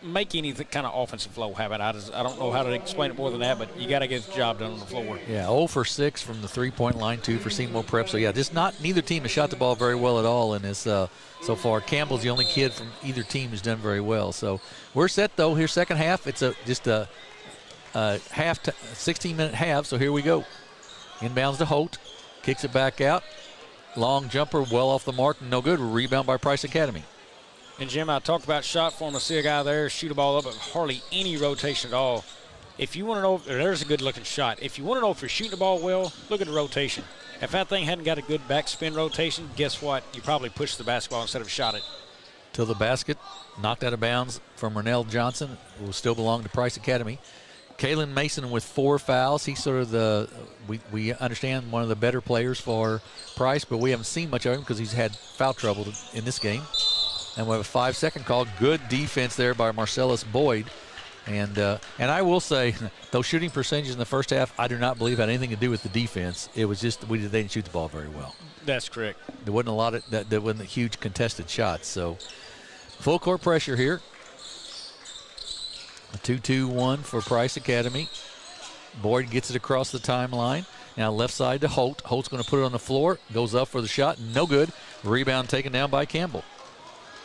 make any kind of offensive flow happen. I don't know how to explain it more than that, but you got to get the job done on the floor. Yeah, 0 for 6 from the three-point line, 2 for Seymour Prep. So, yeah, neither team has shot the ball very well at all in this so far. Campbell's the only kid from either team who's done very well. So we're set, though. Here's second half. It's just a 16-minute half, so here we go. Inbounds to Holt. Kicks it back out. Long jumper, well off the mark, no good. Rebound by Price Academy. And, Jim, I talked about shot form. I see a guy there shoot a ball up, but hardly any rotation at all. If you want to know, there's a good-looking shot. If you want to know if you're shooting the ball well, look at the rotation. If that thing hadn't got a good backspin rotation, guess what? You probably pushed the basketball instead of shot it. To the basket, knocked out of bounds from Rennell Johnson, who will still belong to Price Academy. Kalen Mason with 4 fouls. He's sort of we understand, one of the better players for Price, but we haven't seen much of him because he's had foul trouble in this game. And we have a 5-second call. Good defense there by Marcellus Boyd. And I will say, those shooting percentages in the first half, I do not believe had anything to do with the defense. It was just they didn't shoot the ball very well. That's correct. There wasn't a lot of there wasn't huge contested shots. So full court pressure here. A 2-2-1 for Price Academy. Boyd gets it across the timeline. Now left side to Holt. Holt's going to put it on the floor. Goes up for the shot. No good. Rebound taken down by Campbell.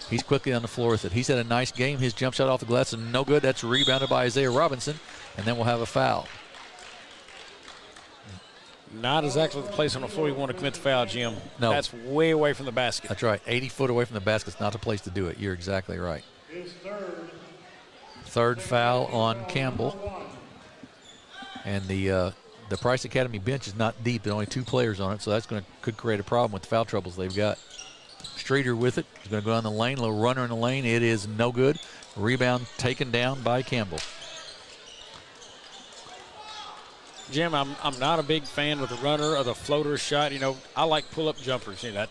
He's quickly on the floor with it. He's had a nice game. His jump shot off the glass is no good. That's rebounded by Isaiah Robinson. And then we'll have a foul. Not exactly the place on the floor you want to commit the foul, Jim. No. That's way away from the basket. That's right. 80 foot away from the basket's not the place to do it. You're exactly right. His Third foul on Campbell. And the Price Academy bench is not deep. There are only 2 players on it, so that's could create a problem with the foul troubles they've got. Streeter with it. He's going to go down the lane. A little runner in the lane. It is no good. Rebound taken down by Campbell. Jim, I'm not a big fan of the runner or the floater shot. You know, I like pull-up jumpers. You know,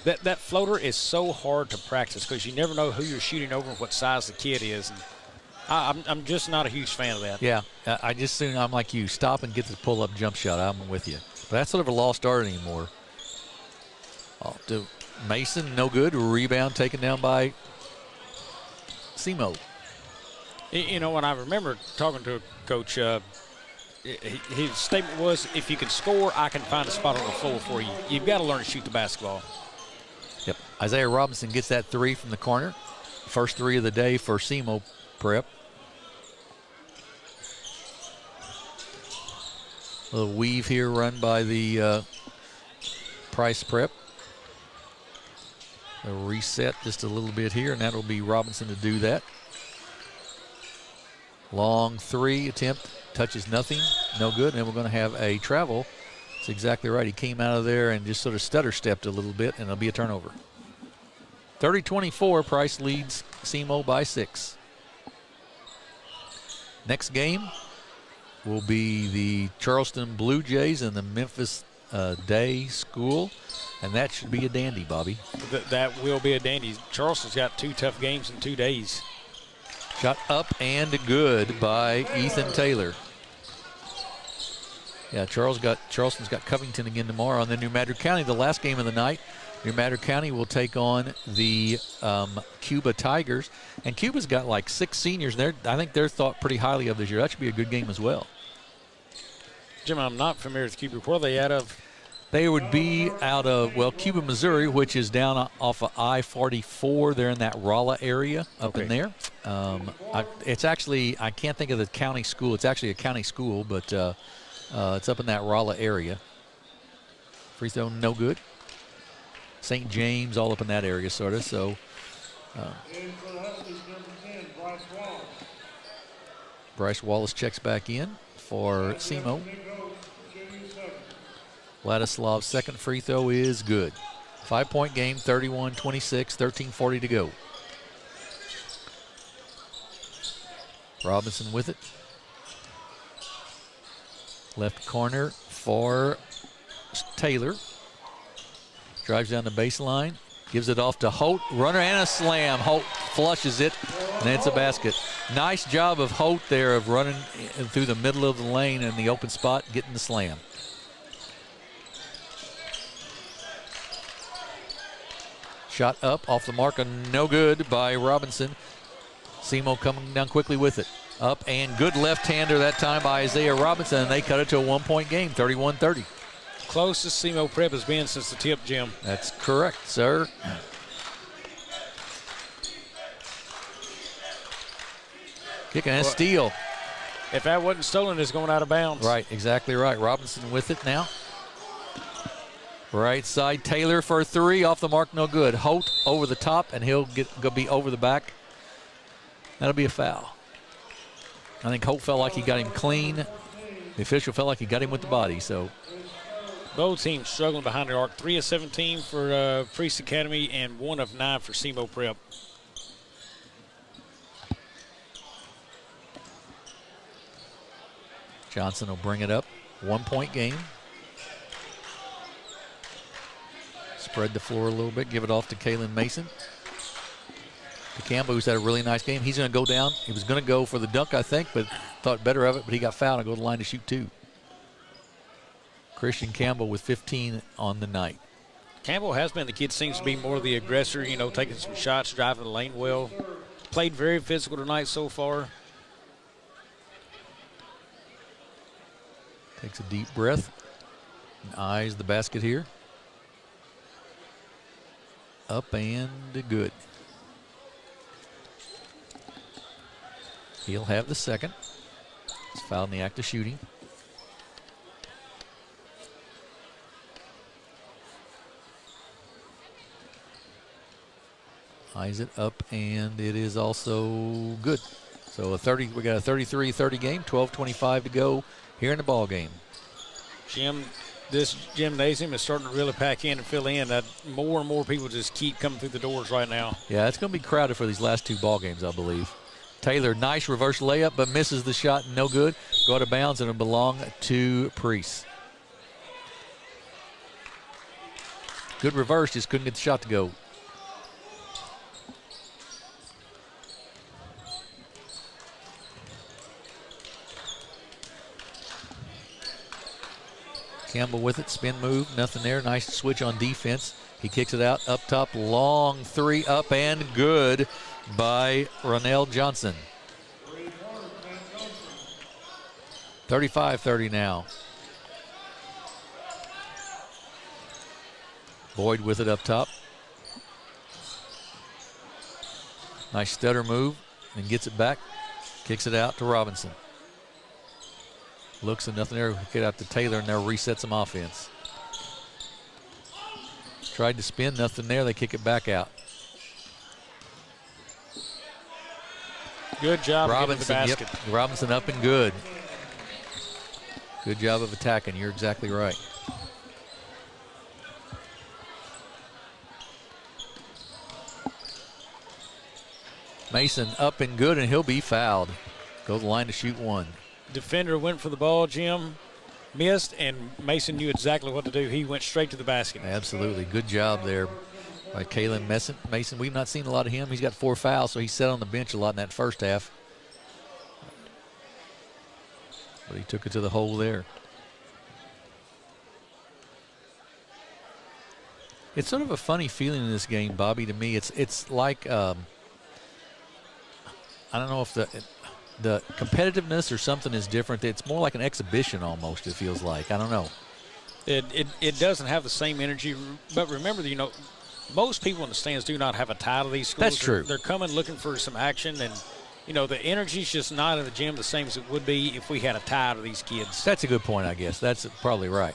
that floater is so hard to practice because you never know who you're shooting over and what size the kid is. And I'm just not a huge fan of that. Yeah, I'm like you. Stop and get the pull-up jump shot. I'm with you. But that's sort of a lost art anymore. Off to Mason, no good. Rebound taken down by Simo. You know, when I remember talking to Coach, his statement was, if you can score, I can find a spot on the floor for you. You've got to learn to shoot the basketball. Yep. Isaiah Robinson gets that 3 from the corner. First 3 of the day for Simo Prep. A little weave here run by the Price Prep. A reset just a little bit here, and that'll be Robinson to do that. Long 3 attempt, touches nothing, no good, and we're going to have a travel. That's exactly right. He came out of there and just sort of stutter-stepped a little bit, and it'll be a turnover. 30-24, Price leads Simo by 6. Next game will be the Charleston Blue Jays and the Memphis Day School, and that should be a dandy, Bobby. That will be a dandy. Charleston's got 2 tough games in 2 days. Shot up and good by Ethan Taylor. Yeah, Charleston's got Covington again tomorrow, and then New Madrid County, the last game of the night. New Madrid County will take on the Cuba Tigers, and Cuba's got like 6 seniors there. I think they're thought pretty highly of this year. That should be a good game as well. Jim, I'm not familiar with Cuba. Where are they out of? They would be out of, Cuba, Missouri, which is down off of I-44. They're in that Rolla area up in there. It's actually, I can't think of the county school. It's actually a county school, but it's up in that Rolla area. Free throw, no good. St. James, all up in that area, sort of. So, And for the Huskies, number 10, Bryce Wallace. Bryce Wallace checks back in for Simo. Vladislav's second free throw is good. 5-point game, 31-26, 13:40 to go. Robinson with it. Left corner for Taylor. Drives down the baseline. Gives it off to Holt. Runner and a slam. Holt flushes it, and it's a basket. Nice job of Holt there of running through the middle of the lane in the open spot, getting the slam. Shot up off the mark, no good by Robinson. Semo coming down quickly with it. Up and good left-hander that time by Isaiah Robinson, and they cut it to a one-point game, 31-30. Closest Semo Prep has been since the tip, Jim. That's correct, sir. Kicking and steal. If that wasn't stolen, it's going out of bounds. Right, exactly right. Robinson with it now. Right side, Taylor for a three, off the mark, no good. Holt over the top, and he'll go be over the back. That'll be a foul. I think Holt felt like he got him clean. The official felt like he got him with the body, so. Both teams struggling behind the arc. 3 of 17 for Priest Academy and 1 of 9 for Semo Prep. Johnson will bring it up. 1-point game. Spread the floor a little bit. Give it off to Kalen Mason. To Campbell, who's had a really nice game. He's going to go down. He was going to go for the dunk, I think, but thought better of it. But he got fouled and go to the line to shoot 2. Christian Campbell with 15 on the night. Campbell has been. The kid seems to be more the aggressor, you know, taking some shots, driving the lane well. Played very physical tonight so far. Takes a deep breath and eyes the basket here. Up and good. He'll have the second. He's fouled in the act of shooting. Eyes it up, and it is also good. So we got a 33-30 game, 12:25 to go here in the ball game. Jim, this gymnasium is starting to really pack in and fill in. That more and more people just keep coming through the doors right now. Yeah, it's going to be crowded for these last 2 ball games, I believe. Taylor, nice reverse layup, but misses the shot, no good. Go out of bounds, and it'll belong to Priest. Good reverse, just couldn't get the shot to go. Campbell with it, spin move, nothing there. Nice switch on defense. He kicks it out, up top, long 3, up and good by Ronell Johnson. 35-30 now. Boyd with it up top. Nice stutter move and gets it back. Kicks it out to Robinson. Looks and nothing there. Get out to Taylor, and they'll reset some offense. Tried to spin, nothing there. They kick it back out. Good job Robinson, getting the basket. Yep, Robinson up and good. Good job of attacking. You're exactly right. Mason up and good, and he'll be fouled. Go to the line to shoot 1. Defender went for the ball, Jim. Missed, and Mason knew exactly what to do. He went straight to the basket. Absolutely. Good job there by Kalen Mason. We've not seen a lot of him. He's got 4 fouls, so he sat on the bench a lot in that first half. But he took it to the hole there. It's sort of a funny feeling in this game, Bobby, to me. It's like, I don't know if the competitiveness or something is different. It's more like an exhibition almost, it feels like. I don't know. It doesn't have the same energy, but remember, you know, most people in the stands do not have a tie to these schools. That's true. They're coming looking for some action, and, you know, the energy's just not in the gym the same as it would be if we had a tie to these kids. That's a good point, I guess. That's probably right.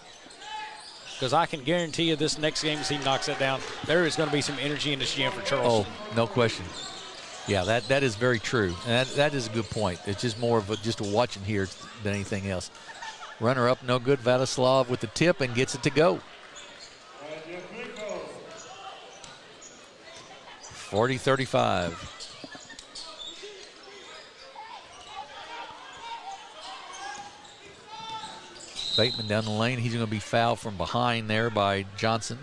Because I can guarantee you this next game, as he knocks that down, there is going to be some energy in this gym for Charleston. Oh, no question. Yeah, that is very true. And that is a good point. It's just more of just a watching here than anything else. Runner up, no good. Vladislav with the tip and gets it to go. 40-35. Bateman down the lane. He's going to be fouled from behind there by Johnson.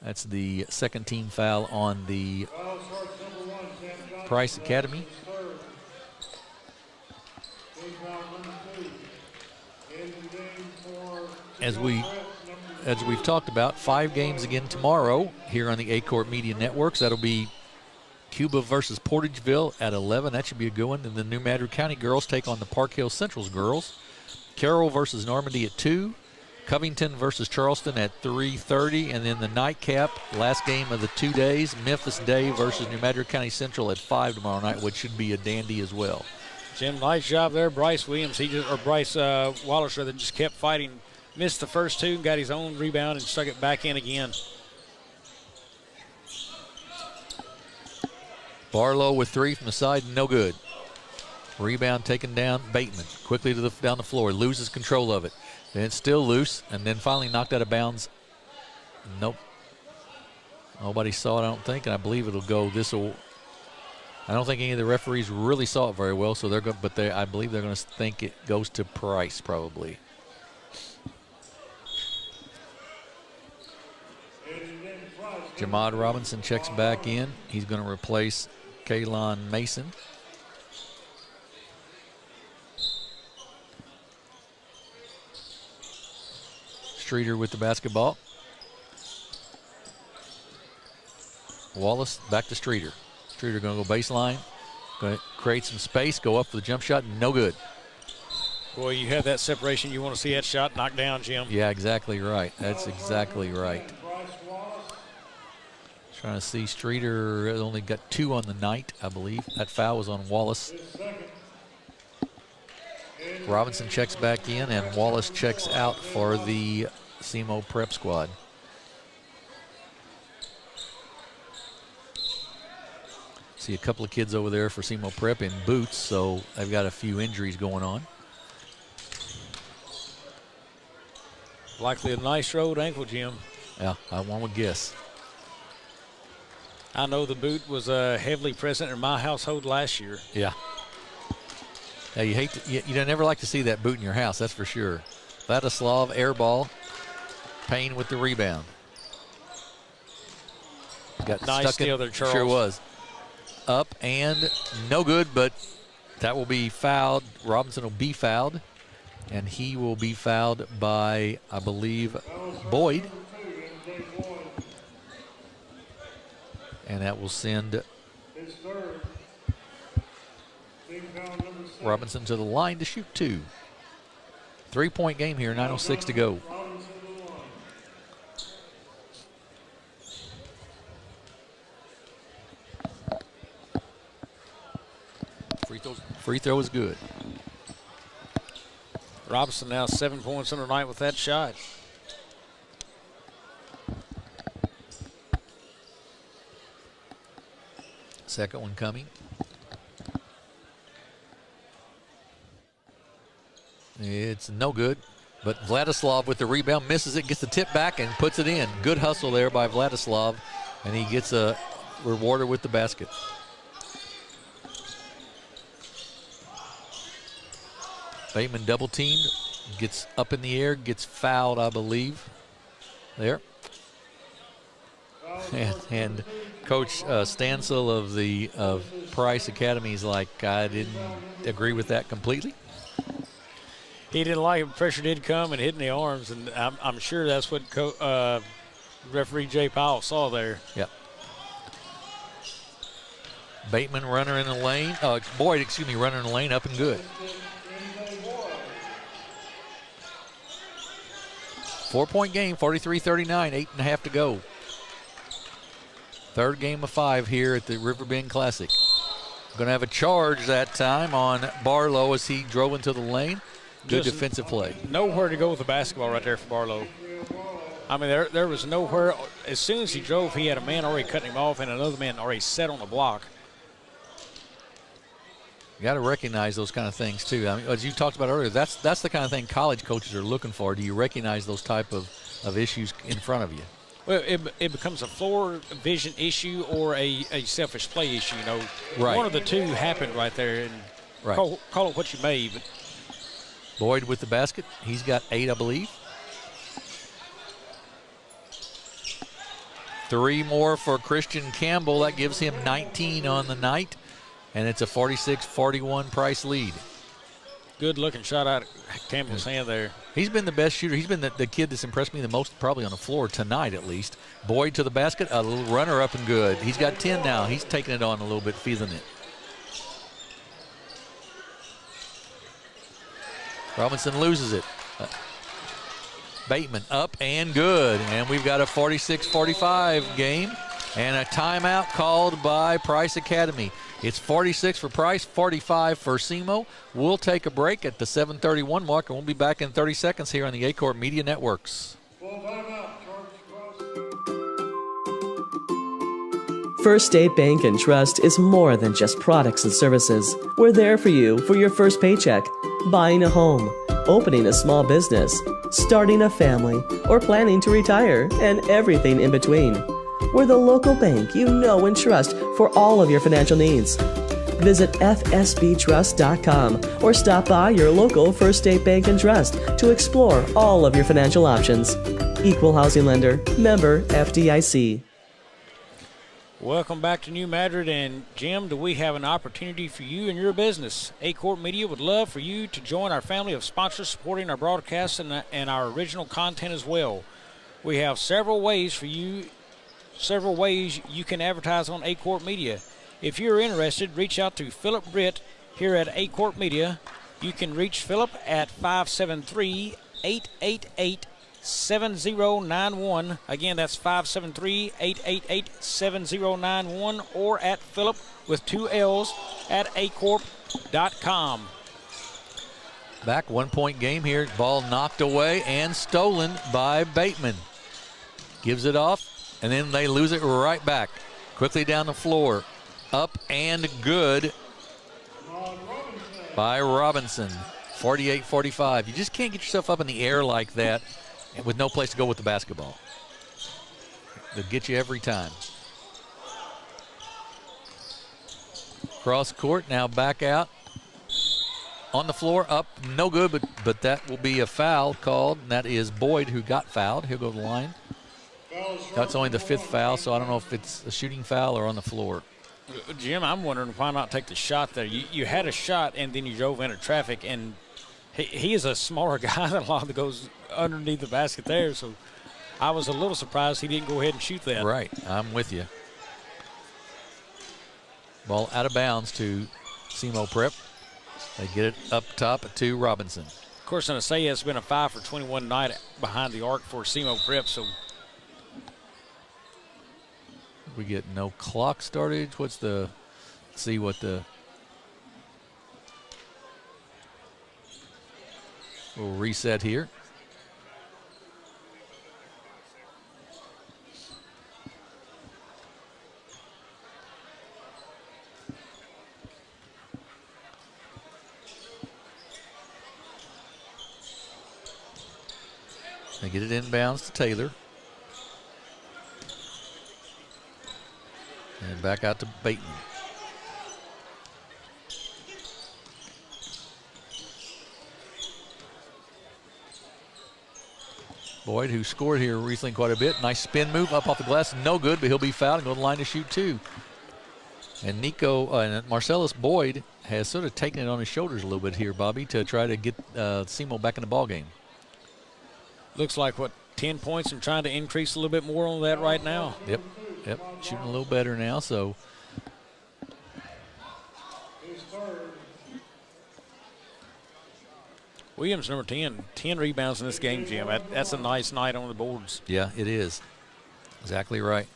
That's the second team foul on the Price Academy. As we've talked about, 5 games again tomorrow here on the A-Court Media Networks. That'll be Cuba versus Portageville at 11. That should be a good one. And the New Madrid County girls take on the Park Hill Central's girls. Carroll versus Normandy at 2. Covington versus Charleston at 3:30. And then the nightcap, last game of the 2 days, Memphis Day versus New Madrid County Central at 5 tomorrow night, which should be a dandy as well. Jim, nice job there. Bryce Williams, Bryce Wallace, that just kept fighting. Missed the first 2, got his own rebound and stuck it back in again. Barlow with 3 from the side, no good. Rebound taken down. Bateman quickly down the floor, loses control of it. Then it's still loose, and then finally knocked out of bounds. Nope. Nobody saw it, I don't think, and I believe it'll go this will. I don't think any of the referees really saw it very well, so they're going. But I believe they're going to think it goes to Price probably. Jamad Robinson checks back in. He's going to replace Kaylon Mason. Streeter with the basketball. Wallace back to Streeter. Streeter going to go baseline. Going to create some space, go up for the jump shot, no good. Boy, you have that separation. You want to see that shot knocked down, Jim. Yeah, exactly right. That's exactly right. Trying to see, Streeter only got 2 on the night, I believe. That foul was on Wallace. Robinson checks back in, and Wallace checks out for the SEMO Prep squad. See a couple of kids over there for SEMO Prep in boots, so they've got a few injuries going on. Likely a nice road ankle, Jim. Yeah, one would guess. I know the boot was heavily present in my household last year. Yeah. Yeah, you don't never like to see that boot in your house, that's for sure. Vladislav, air ball. Payne with the rebound. Got nice stuck steal in, there, Charles. Sure was. Up and no good, but that will be fouled. Robinson will be fouled, and he will be fouled by, I believe, Boyd. And that will send Robinson to the line to shoot 2. 3-point game here, 9:06 to go. Free throw is good. Robinson now 7 points on the night with that shot. Second one coming. It's no good, but Vladislav with the rebound misses it, gets the tip back and puts it in. Good hustle there by Vladislav, and he gets a rewarder with the basket. Bateman double teamed, gets up in the air, gets fouled, I believe. There. And Coach Stansel of Price Academy is like, I didn't agree with that completely. He didn't like it. Pressure did come and hit in the arms, and I'm sure that's what referee Jay Powell saw there. Yep. Bateman runner in the lane. Boyd, runner in the lane, up and good. 4-point game, 43-39, 8.5 to go. Third game of 5 here at the Riverbend Classic. Going to have a charge that time on Barlow as he drove into the lane. Good Just defensive play. Nowhere to go with the basketball right there for Barlow. I mean, there was nowhere. As soon as he drove, he had a man already cutting him off and another man already set on the block. You got to recognize those kind of things too. I mean, as you talked about earlier, that's the kind of thing college coaches are looking for. Do you recognize those type of issues in front of you? Well, it becomes a floor vision issue or a selfish play issue. Right. One of the two happened right there, and right. call it what you may. But Boyd with the basket. He's got 8, I believe. 3 more for Christian Campbell. That gives him 19 on the night, and it's a 46-41 Price lead. Good looking shot out of Campbell's hand there. He's been the best shooter. He's been the kid that's impressed me the most, probably on the floor tonight at least. Boyd to the basket, a little runner up and good. He's got 10 now. He's taking it on a little bit, feeling it. Robinson loses it. Bateman up and good. And we've got a 46-45 game and a timeout called by Price Academy. It's 46 for Price, 45 for SEMO. We'll take a break at the 7:31 mark, and we'll be back in 30 seconds here on the A-Corp Media Networks. Full timeout. Charge cross. First State Bank and Trust is more than just products and services. We're there for you for your first paycheck, buying a home, opening a small business, starting a family, or planning to retire, and everything in between. We're the local bank you know and trust for all of your financial needs. Visit fsbtrust.com or stop by your local First State Bank and Trust to explore all of your financial options. Equal housing lender, member FDIC. Welcome back to New Madrid, and Jim, do we have an opportunity for you and your business? A-Corp Media would love for you to join our family of sponsors supporting our broadcasts and our original content as well. We have several ways you can advertise on A-Corp Media. If you're interested, reach out to Philip Britt here at A-Corp Media. You can reach Philip at 573-888-7091. Again, that's 573-888-7091, or at Philip with 2 L's at acorp.com. Back 1-point game here. Ball knocked away and stolen by Bateman. Gives it off, and then they lose it right back. Quickly down the floor. Up and good by Robinson. 48-45. You just can't get yourself up in the air like that with no place to go with the basketball. They'll get you every time. Cross court, now back out. On the floor, up, no good, but that will be a foul called, and that is Boyd who got fouled. He'll go to the line. That's only the 5th foul, so I don't know if it's a shooting foul or on the floor. Jim, I'm wondering why not take the shot there. You had a shot, and then you drove into traffic, and he is a smaller guy than a lot that goes underneath the basket there, so I was a little surprised he didn't go ahead and shoot that. Right, I'm with you. Ball out of bounds to SEMO Prep. They get it up top to Robinson. Of course, in a say it's been a 5 for 21 night behind the arc for SEMO Prep, so we get no clock started. Let's see what the, we'll reset here. They get it inbounds to Taylor. And back out to Bateman. Boyd, who scored here recently quite a bit. Nice spin move up off the glass. No good, but he'll be fouled and go to the line to shoot 2. And Marcellus Boyd has sort of taken it on his shoulders a little bit here, Bobby, to try to get SEMO back in the ball game. Looks like, 10 points and trying to increase a little bit more on that right now. Yep, shooting a little better now, so. Williams, number 10 rebounds in this game, Jim. That's a nice night on the boards. Yeah, it is. Exactly right.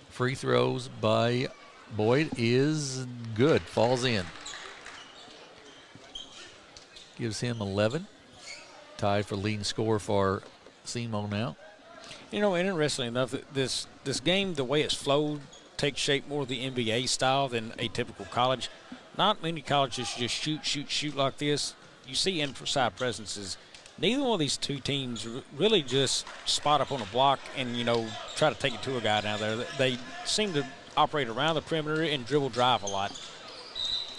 Free throws by Boyd is good, falls in. Gives him 11. Tied for leading scorer for SEMO now. You know, and interestingly enough, this game, the way it's flowed, takes shape more of the NBA style than a typical college. Not many colleges just shoot like this. You see inside presences. Neither one of these two teams really just spot up on a block and, try to take it to a guy down there. They seem to operate around the perimeter and dribble drive a lot.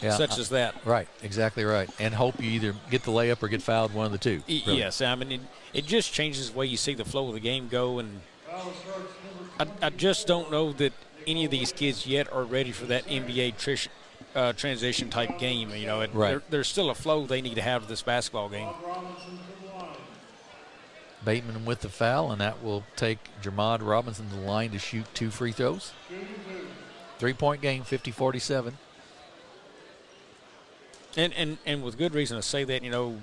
such as that. Right, exactly right. And hope you either get the layup or get fouled, one of the two. Really. Yes, I mean, it just changes the way you see the flow of the game go. And I just don't know that any of these kids yet are ready for that NBA transition type game. You know, there's still a flow they need to have to this basketball game. Bateman with the foul, and that will take Jermod Robinson to the line to shoot 2 free throws. 3-point game, 50-47. And with good reason to say that. You know,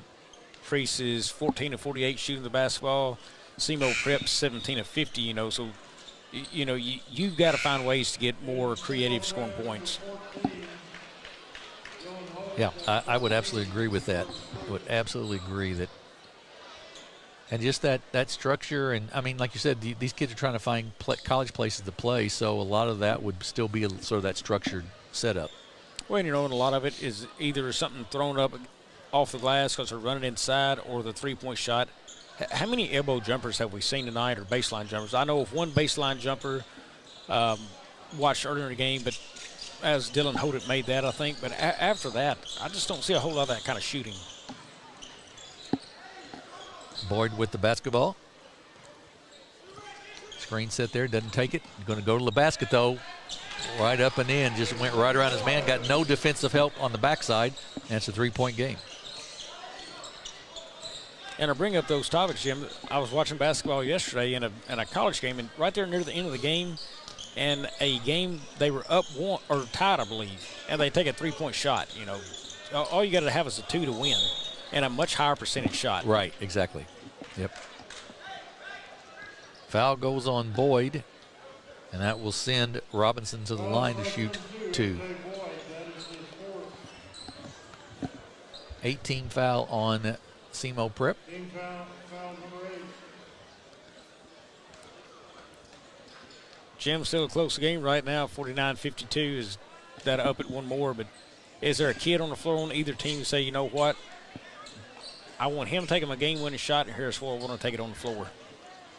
Priest is 14 of 48 shooting the basketball. SEMO Prep 17 of 50. You know, so you know you've got to find ways to get more creative scoring points. Yeah, I would absolutely agree with that. I would absolutely agree that. And just that structure, and I mean, like you said, these kids are trying to find college places to play, so a lot of that would still be sort of that structured setup. Well, you know, and a lot of it is either something thrown up off the glass because they're running inside, or the three-point shot. How many elbow jumpers have we seen tonight, or baseline jumpers? I know of one baseline jumper watched earlier in the game, but as Dylan Hoden made that, I think. But after that, I just don't see a whole lot of that kind of shooting. Boyd with the basketball. Screen set there, doesn't take it. Going to go to the basket, though. Right up and in, just went right around his man. Got no defensive help on the backside, and it's a 3-point game. And I bring up those topics, Jim. I was watching basketball yesterday in a college game, and right there near the end of the game, and a game they were up one or tied, I believe, and they take a 3-point shot. You know, all you got to have is a 2 to win, and a much higher percentage shot. Right, exactly. Yep. Foul goes on Boyd, and that will send Robinson to the line to shoot 2. 18 foul on SEMO Prep. Jim, still a close game right now. 49-52 is that up at one more. But is there a kid on the floor on either team to say, you know what, I want him taking my game-winning shot, and here's where I want to take it on the floor?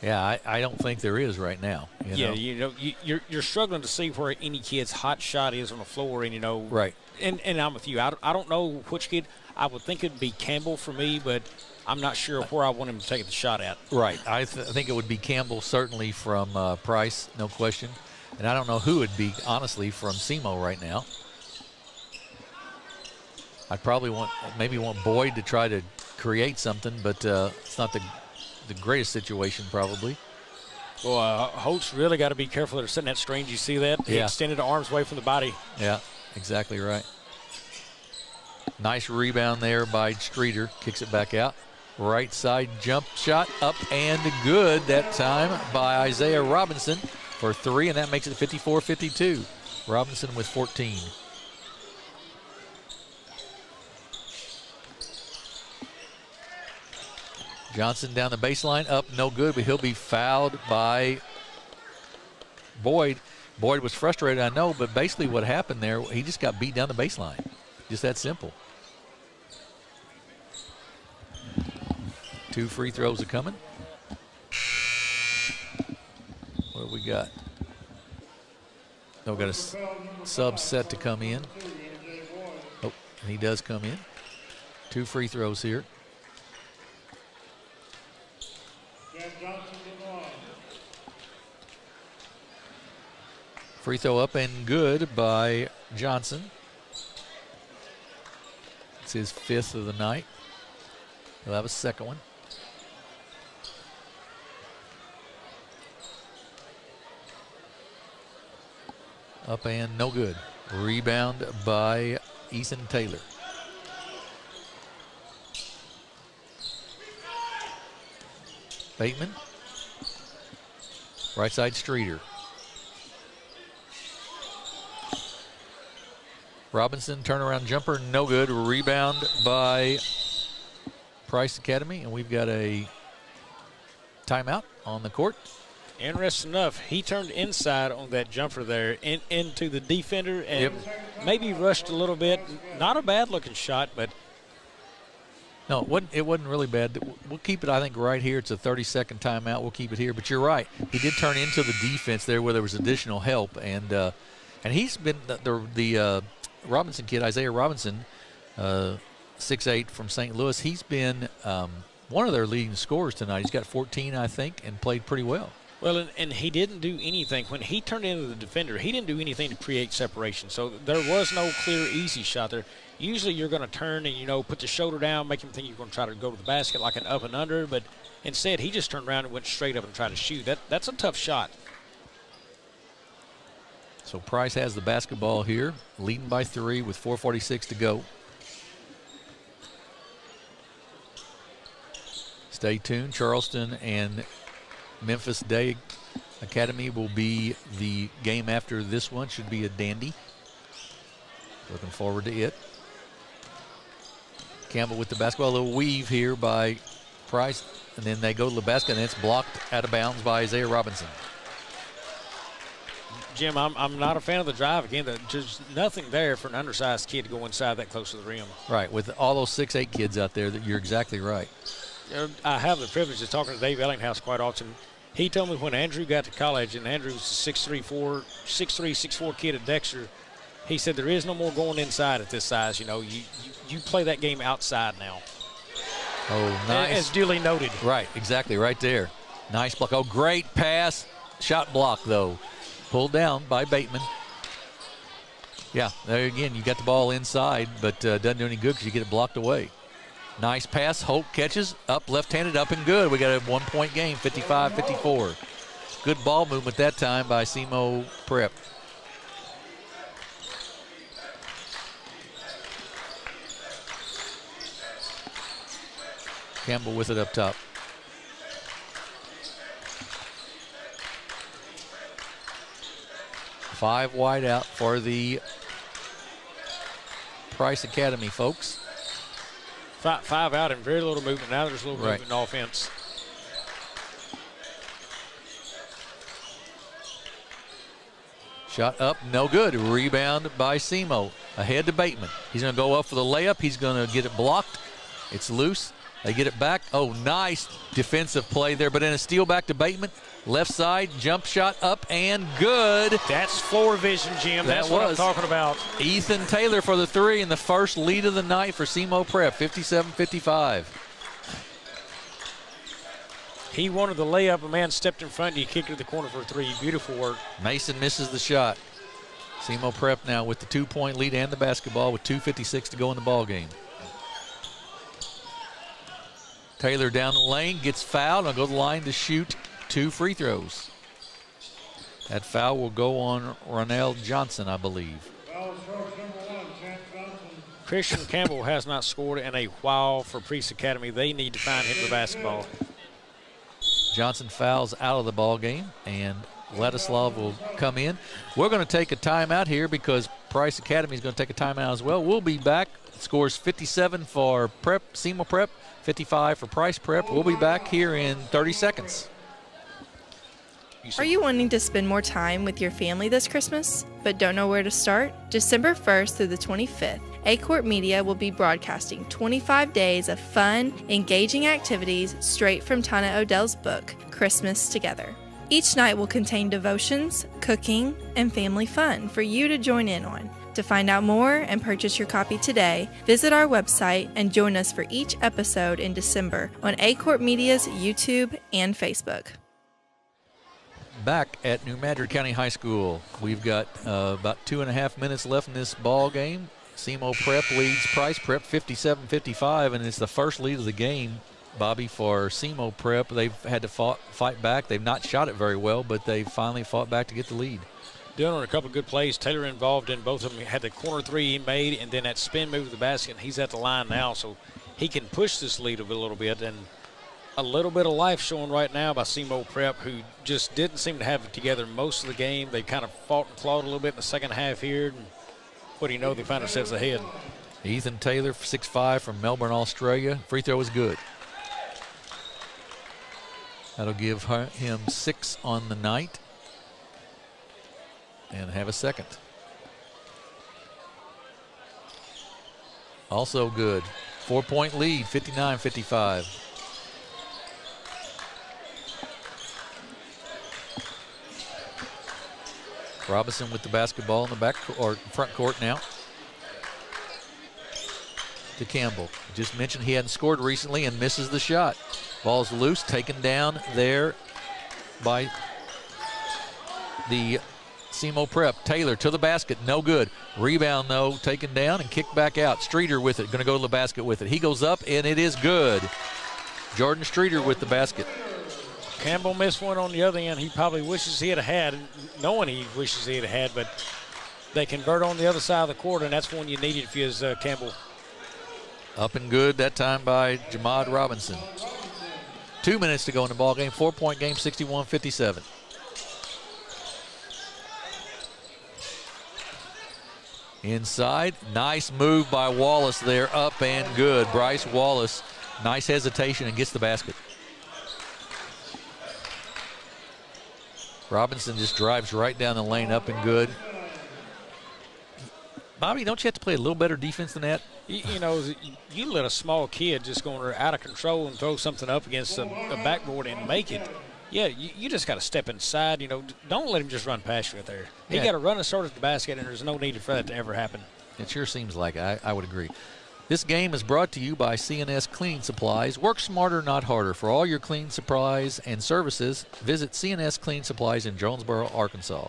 Yeah, I don't think there is right now. You know, you're struggling to see where any kid's hot shot is on the floor, and you know, right. And I'm with you. I don't know which kid. I would think it'd be Campbell for me, but I'm not sure where I want him to take the shot at. Right. I think it would be Campbell, certainly from Price, no question. And I don't know who it'd be, honestly, from SEMO right now. I'd probably want Boyd to try to create something, but it's not the greatest situation, probably. Well, Holtz really got to be careful. They're setting that screen. You see that? He extended the arms away from the body. Yeah, exactly right. Nice rebound there by Streeter. Kicks it back out. Right side jump shot up and good that time by Isaiah Robinson for 3, and that makes it 54-52. Robinson with 14. Johnson down the baseline, up, no good, but he'll be fouled by Boyd. Boyd was frustrated, I know, but basically what happened there, he just got beat down the baseline. Just that simple. 2 free throws are coming. What do we got? No, got a sub set to come in. Oh, and he does come in. 2 free throws here. Free throw up and good by Johnson. It's his 5th of the night. He'll have a second one. Up and no good. Rebound by Eason Taylor. Bateman. Right side Streeter. Robinson, turnaround jumper, no good. Rebound by Price Academy, and we've got a timeout on the court. Interesting enough, he turned inside on that jumper there into the defender and maybe rushed a little bit. Not a bad-looking shot, but no, it wasn't really bad. We'll keep it, I think, right here. It's a 30-second timeout. We'll keep it here. But you're right. He did turn into the defense there where there was additional help, and he's been the Robinson kid, Isaiah Robinson, 6'8" from St. Louis. He's been one of their leading scorers tonight. He's got 14, I think, and played pretty well. Well, and he didn't do anything. When he turned into the defender, he didn't do anything to create separation. So there was no clear, easy shot there. Usually you're going to turn and, put the shoulder down, make him think you're going to try to go to the basket like an up and under. But instead, he just turned around and went straight up and tried to shoot. That's a tough shot. So Price has the basketball here, leading by 3 with 4:46 to go. Stay tuned. Charleston and Memphis Day Academy will be the game after this one. Should be a dandy. Looking forward to it. Campbell with the basketball. A little weave here by Price. And then they go to the basket, and it's blocked out of bounds by Isaiah Robinson. Jim, I'm not a fan of the drive. Again, there's nothing there for an undersized kid to go inside that close to the rim. Right. With all those 6'8" kids out there, you're exactly right. I have the privilege of talking to Dave Ellinghouse quite often. He told me when Andrew got to college, and Andrew's a 6'3", 6'4" kid at Dexter, he said there is no more going inside at this size. You play that game outside now. Oh, nice. As duly noted. Right, exactly, right there. Nice block. Oh, great pass. Shot block, though. Pulled down by Bateman. Yeah, there again, you got the ball inside, but doesn't do any good because you get it blocked away. Nice pass. Holt catches up, left-handed, up and good. We got a 1-point game, 55-54. Good ball movement that time by SEMO Prep. Campbell with it up top. Five wide out for the Price Academy, folks. Five out and very little movement. Now there's a little movement in offense. Shot up, no good. Rebound by SEMO. Ahead to Bateman. He's going to go up for the layup. He's going to get it blocked. It's loose. They get it back. Oh, nice defensive play there, but then a steal back to Bateman. Left side, jump shot up and good. That's floor vision, Jim. That's what I'm talking about. Ethan Taylor for the 3 and the first lead of the night for SEMO Prep, 57-55. He wanted the layup. A man stepped in front. He kicked it to the corner for a 3. Beautiful work. Mason misses the shot. SEMO Prep now with the 2-point lead and the basketball with 2:56 to go in the ball game. Taylor down the lane, gets fouled, and go to the line to shoot 2 free throws. That foul will go on Ronell Johnson, I believe. Christian Campbell has not scored in a while for Priest Academy. They need to find him the basketball. Johnson fouls out of the ball game, and Ladislav will come in. We're going to take a timeout here because Price Academy is going to take a timeout as well. We'll be back. Scores 57 for Prep, SEMO Prep, 55 for Price Prep. We'll be back here in 30 seconds. Are you wanting to spend more time with your family this Christmas, but don't know where to start? December 1st through the 25th, A-Court Media will be broadcasting 25 days of fun, engaging activities straight from Tana Odell's book, Christmas Together. Each night will contain devotions, cooking, and family fun for you to join in on. To find out more and purchase your copy today, visit our website and join us for each episode in December on A-Court Media's YouTube and Facebook. Back at New Madrid County High School, we've got about 2.5 minutes left in this ball game. SEMO Prep leads Price Prep 57-55, and it's the first lead of the game, Bobby, for SEMO Prep. They've had to fight back. They've not shot it very well, but they finally fought back to get the lead. Doing on a couple of good plays. Taylor involved in both of them. He had the corner 3 he made, and then that spin move to the basket. He's at the line now, so he can push this lead a little bit. And a little bit of life showing right now by SEMO Prep, who just didn't seem to have it together most of the game. They kind of fought and clawed a little bit in the second half here. And what do you know, they find themselves ahead. Ethan Taylor, 6'5", from Melbourne, Australia. Free throw is good. That'll give him 6 on the night. And have a second. Also good. 4-point lead, 59-55. Robinson with the basketball in the back or front court now. to Campbell. Just mentioned he hadn't scored recently and misses the shot. Ball's loose, taken down there by the SEMO Prep. Taylor to the basket, no good. Rebound, though, taken down and kicked back out. Streeter with it, going to go to the basket with it. He goes up, and it is good. Jordan Streeter with the basket. Campbell missed one on the other end. He probably wishes he had, knowing he wishes he had, but they convert on the other side of the court, and that's one you needed if you was Campbell. Up and good that time by Jamad Robinson. 2 minutes to go in the ball game. 4-point game, 61-57. Inside, nice move by Wallace there, up and good. Bryce Wallace, nice hesitation and gets the basket. Robinson just drives right down the lane, up and good. Bobby, don't you have to play a little better defense than that? You know, you let a small kid just go out of control and throw something up against a backboard and make it. Yeah, you just got to step inside. You know, don't let him just run past you right there. He got to run and start at the basket, and there's no need for that to ever happen. It sure seems like I would agree. This game is brought to you by C&S Cleaning Supplies. Work smarter, not harder. For all your cleaning supplies and services, visit C&S Cleaning Supplies in Jonesboro, Arkansas.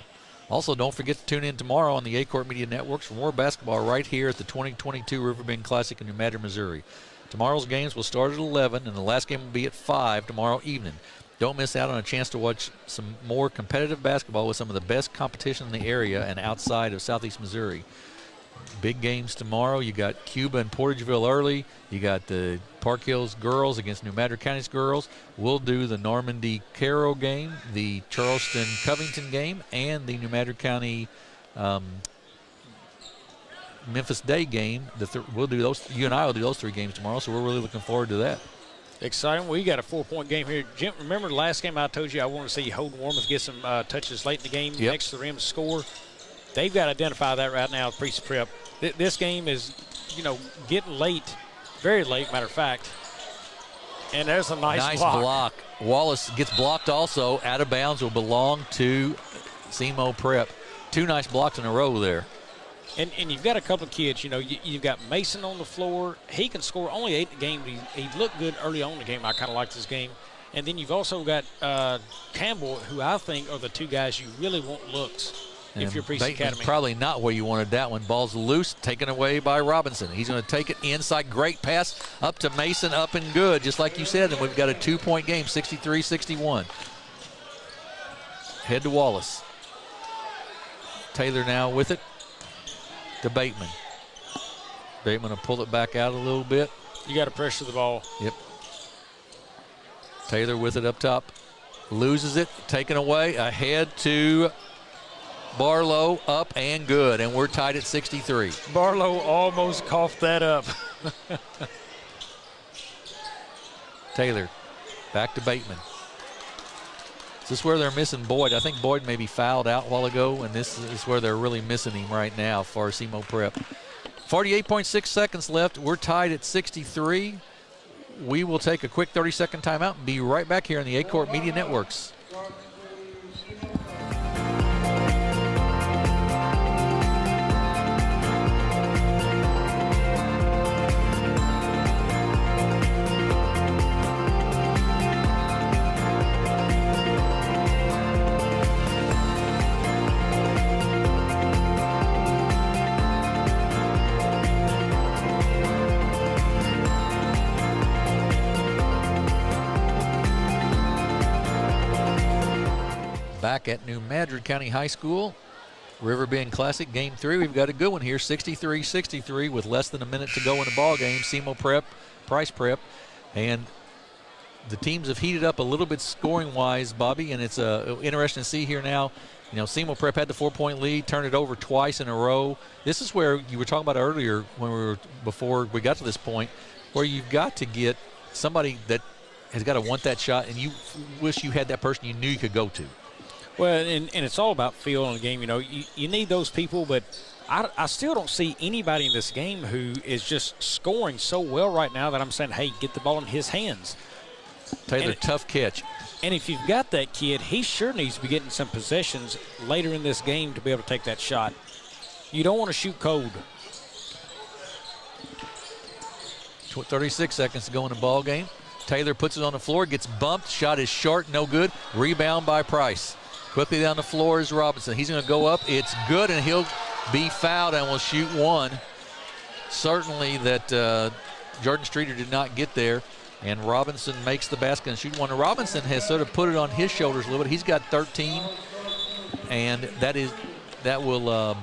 Also, don't forget to tune in tomorrow on the A-Court Media Networks for more basketball right here at the 2022 Riverbend Classic in New Madrid, Missouri. Tomorrow's games will start at 11, and the last game will be at 5 tomorrow evening. Don't miss out on a chance to watch some more competitive basketball with some of the best competition in the area and outside of Southeast Missouri. Big games tomorrow. You got Cuba and Portageville early. You got the Park Hills girls against New Madrid County's girls. We'll do the Normandy Caro game, the Charleston Covington game, and the New Madrid County Memphis Day game. We'll do those. You and I will do those 3 games tomorrow, so we're really looking forward to that. Exciting. We got a 4-point game here. Jim, remember the last game I told you I want to see Holden Warmoth get some touches late in the game next to the rim to score? They've got to identify that right now, Priest Prep. This game is, getting late, very late, matter of fact. And there's a nice block. Wallace gets blocked also. Out of bounds will belong to SEMO Prep. 2 nice blocks in a row there. And you've got a couple of kids, you've got Mason on the floor. He can score only 8 in the game. He looked good early on in the game. I kind of liked this game. And then you've also got Campbell, who I think are the 2 guys you really want looks if you're Priest Academy. Probably not where you wanted that one. Ball's loose, taken away by Robinson. He's going to take it inside. Great pass up to Mason, up and good, just like you said. And we've got a 2-point game, 63-61. Head to Wallace. Taylor now with it. To Bateman. Bateman will pull it back out a little bit. You got to pressure the ball. Yep. Taylor with it up top. Loses it. Taken away. Ahead to Barlow. Up and good. And we're tied at 63. Barlow almost coughed that up. Taylor back to Bateman. Is this where they're missing Boyd? I think Boyd maybe fouled out a while ago, and this is where they're really missing him right now for SEMO Prep. 48.6 seconds left. We're tied at 63. We will take a quick 30-second timeout and be right back here on the A-Court Media Networks. Back at New Madrid County High School, Riverbend Classic, Game 3. We've got a good one here, 63-63 with less than a minute to go in the ball game. SEMO Prep, Price Prep, and the teams have heated up a little bit scoring-wise, Bobby, and it's interesting to see here now. SEMO Prep had the 4-point lead, turned it over twice in a row. This is where you were talking about earlier before we got to this point, where you've got to get somebody that has got to want that shot, and you wish you had that person you knew you could go to. Well, and it's all about feel in the game. You need those people, but I still don't see anybody in this game who is just scoring so well right now that I'm saying, hey, get the ball in his hands. Taylor, tough catch. And if you've got that kid, he sure needs to be getting some possessions later in this game to be able to take that shot. You don't want to shoot cold. 36 seconds to go in the ball game. Taylor puts it on the floor, gets bumped, shot is short, no good. Rebound by Price. Quickly down the floor is Robinson. He's going to go up. It's good, and he'll be fouled and will shoot one. Certainly that Jordan Streeter did not get there, and Robinson makes the basket and shoot one. And Robinson has sort of put it on his shoulders a little bit. He's got 13, and that will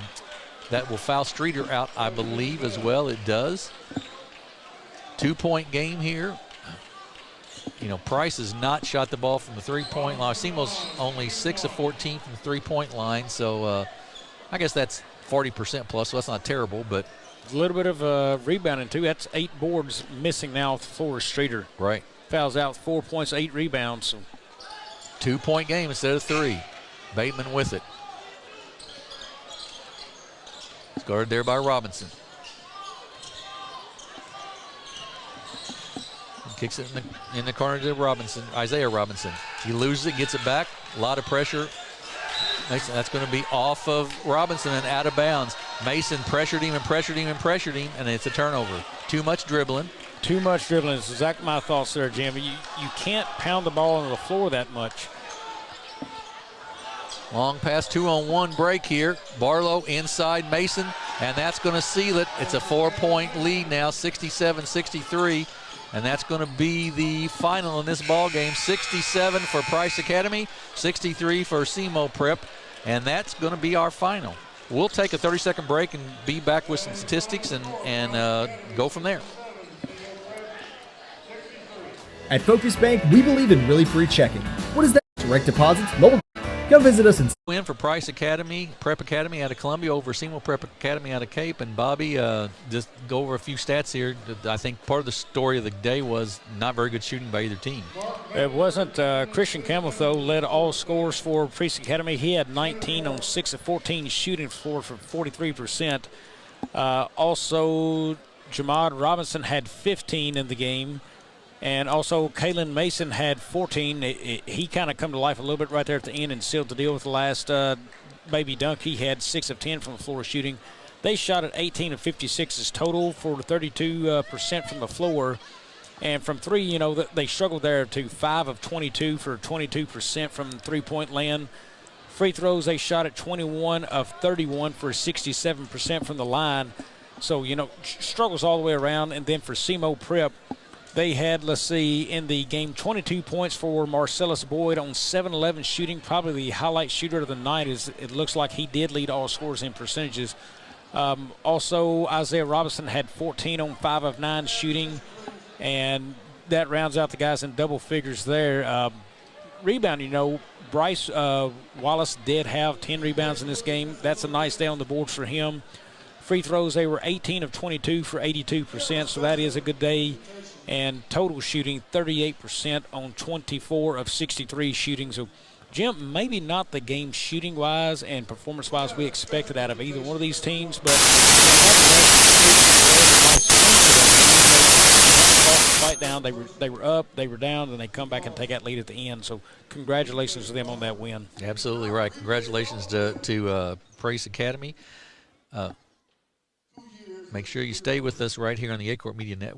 foul Streeter out, I believe, as well. It does. 2-point game here. You know, Price has not shot the ball from the three-point line. Simo's only 6 of 14 from the three-point line, so I guess that's 40% plus, so that's not terrible, but a little bit of rebounding, too. That's 8 boards missing now for Streeter. Right. Fouls out 4 points, 8 rebounds. So. 2-point game instead of 3. Bateman with it. It's guarded there by Robinson. Kicks it in the corner to Robinson, Isaiah Robinson. He loses it, gets it back. A lot of pressure. Mason, that's going to be off of Robinson and out of bounds. Mason pressured him, and it's a turnover. Too much dribbling. Too much dribbling. That's exactly my thoughts there, Jim. You can't pound the ball on the floor that much. Long pass, 2-on-1 break here. Barlow inside Mason, and that's going to seal it. It's a 4-point lead now, 67-63. And that's going to be the final in this ball game. 67 for Price Academy, 63 for SEMO Prep, and that's going to be our final. We'll take a 30-second break and be back with some statistics and go from there. At Focus Bank, we believe in really free checking. What is that? Direct deposits, mobile. Come visit us in for Price Academy, Prep Academy out of Columbia, over SEMO Prep Academy out of Cape. And Bobby, just go over a few stats here. I think part of the story of the day was not very good shooting by either team. It wasn't. Christian Campbell, though, led all scores for Price Academy. He had 19 on 6 of 14 shooting for 43%. Also, Jamad Robinson had 15 in the game. And also, Kalen Mason had 14. He kind of come to life a little bit right there at the end and sealed the deal with the last baby dunk. He had 6 of 10 from the floor shooting. They shot at 18 of 56 total for 32% from the floor. And from 3, you know, they struggled there to 5 of 22 for 22% from three-point land. Free throws, they shot at 21 of 31 for 67% from the line. So, you know, struggles all the way around. And then for SEMO Prep, they had, let's see, in the game 22 points for Marcellus Boyd on 7-11 shooting. Probably the highlight shooter of the night. It looks like he did lead all scorers in percentages. Also, Isaiah Robinson had 14 on 5 of 9 shooting, and that rounds out the guys in double figures there. Rebound, you know, Bryce Wallace did have 10 rebounds in this game. That's a nice day on the board for him. Free throws, they were 18 of 22 for 82%, so that is a good day. And total shooting, 38% on 24 of 63 shooting. So, Jim, maybe not the game shooting-wise and performance-wise we expected out of either one of these teams, but fight down. They were up, they were down, and they come back and take that lead at the end. So, congratulations to them on that win. Absolutely right. Congratulations to Price Academy. Make sure you stay with us right here on the A-Court Media Network.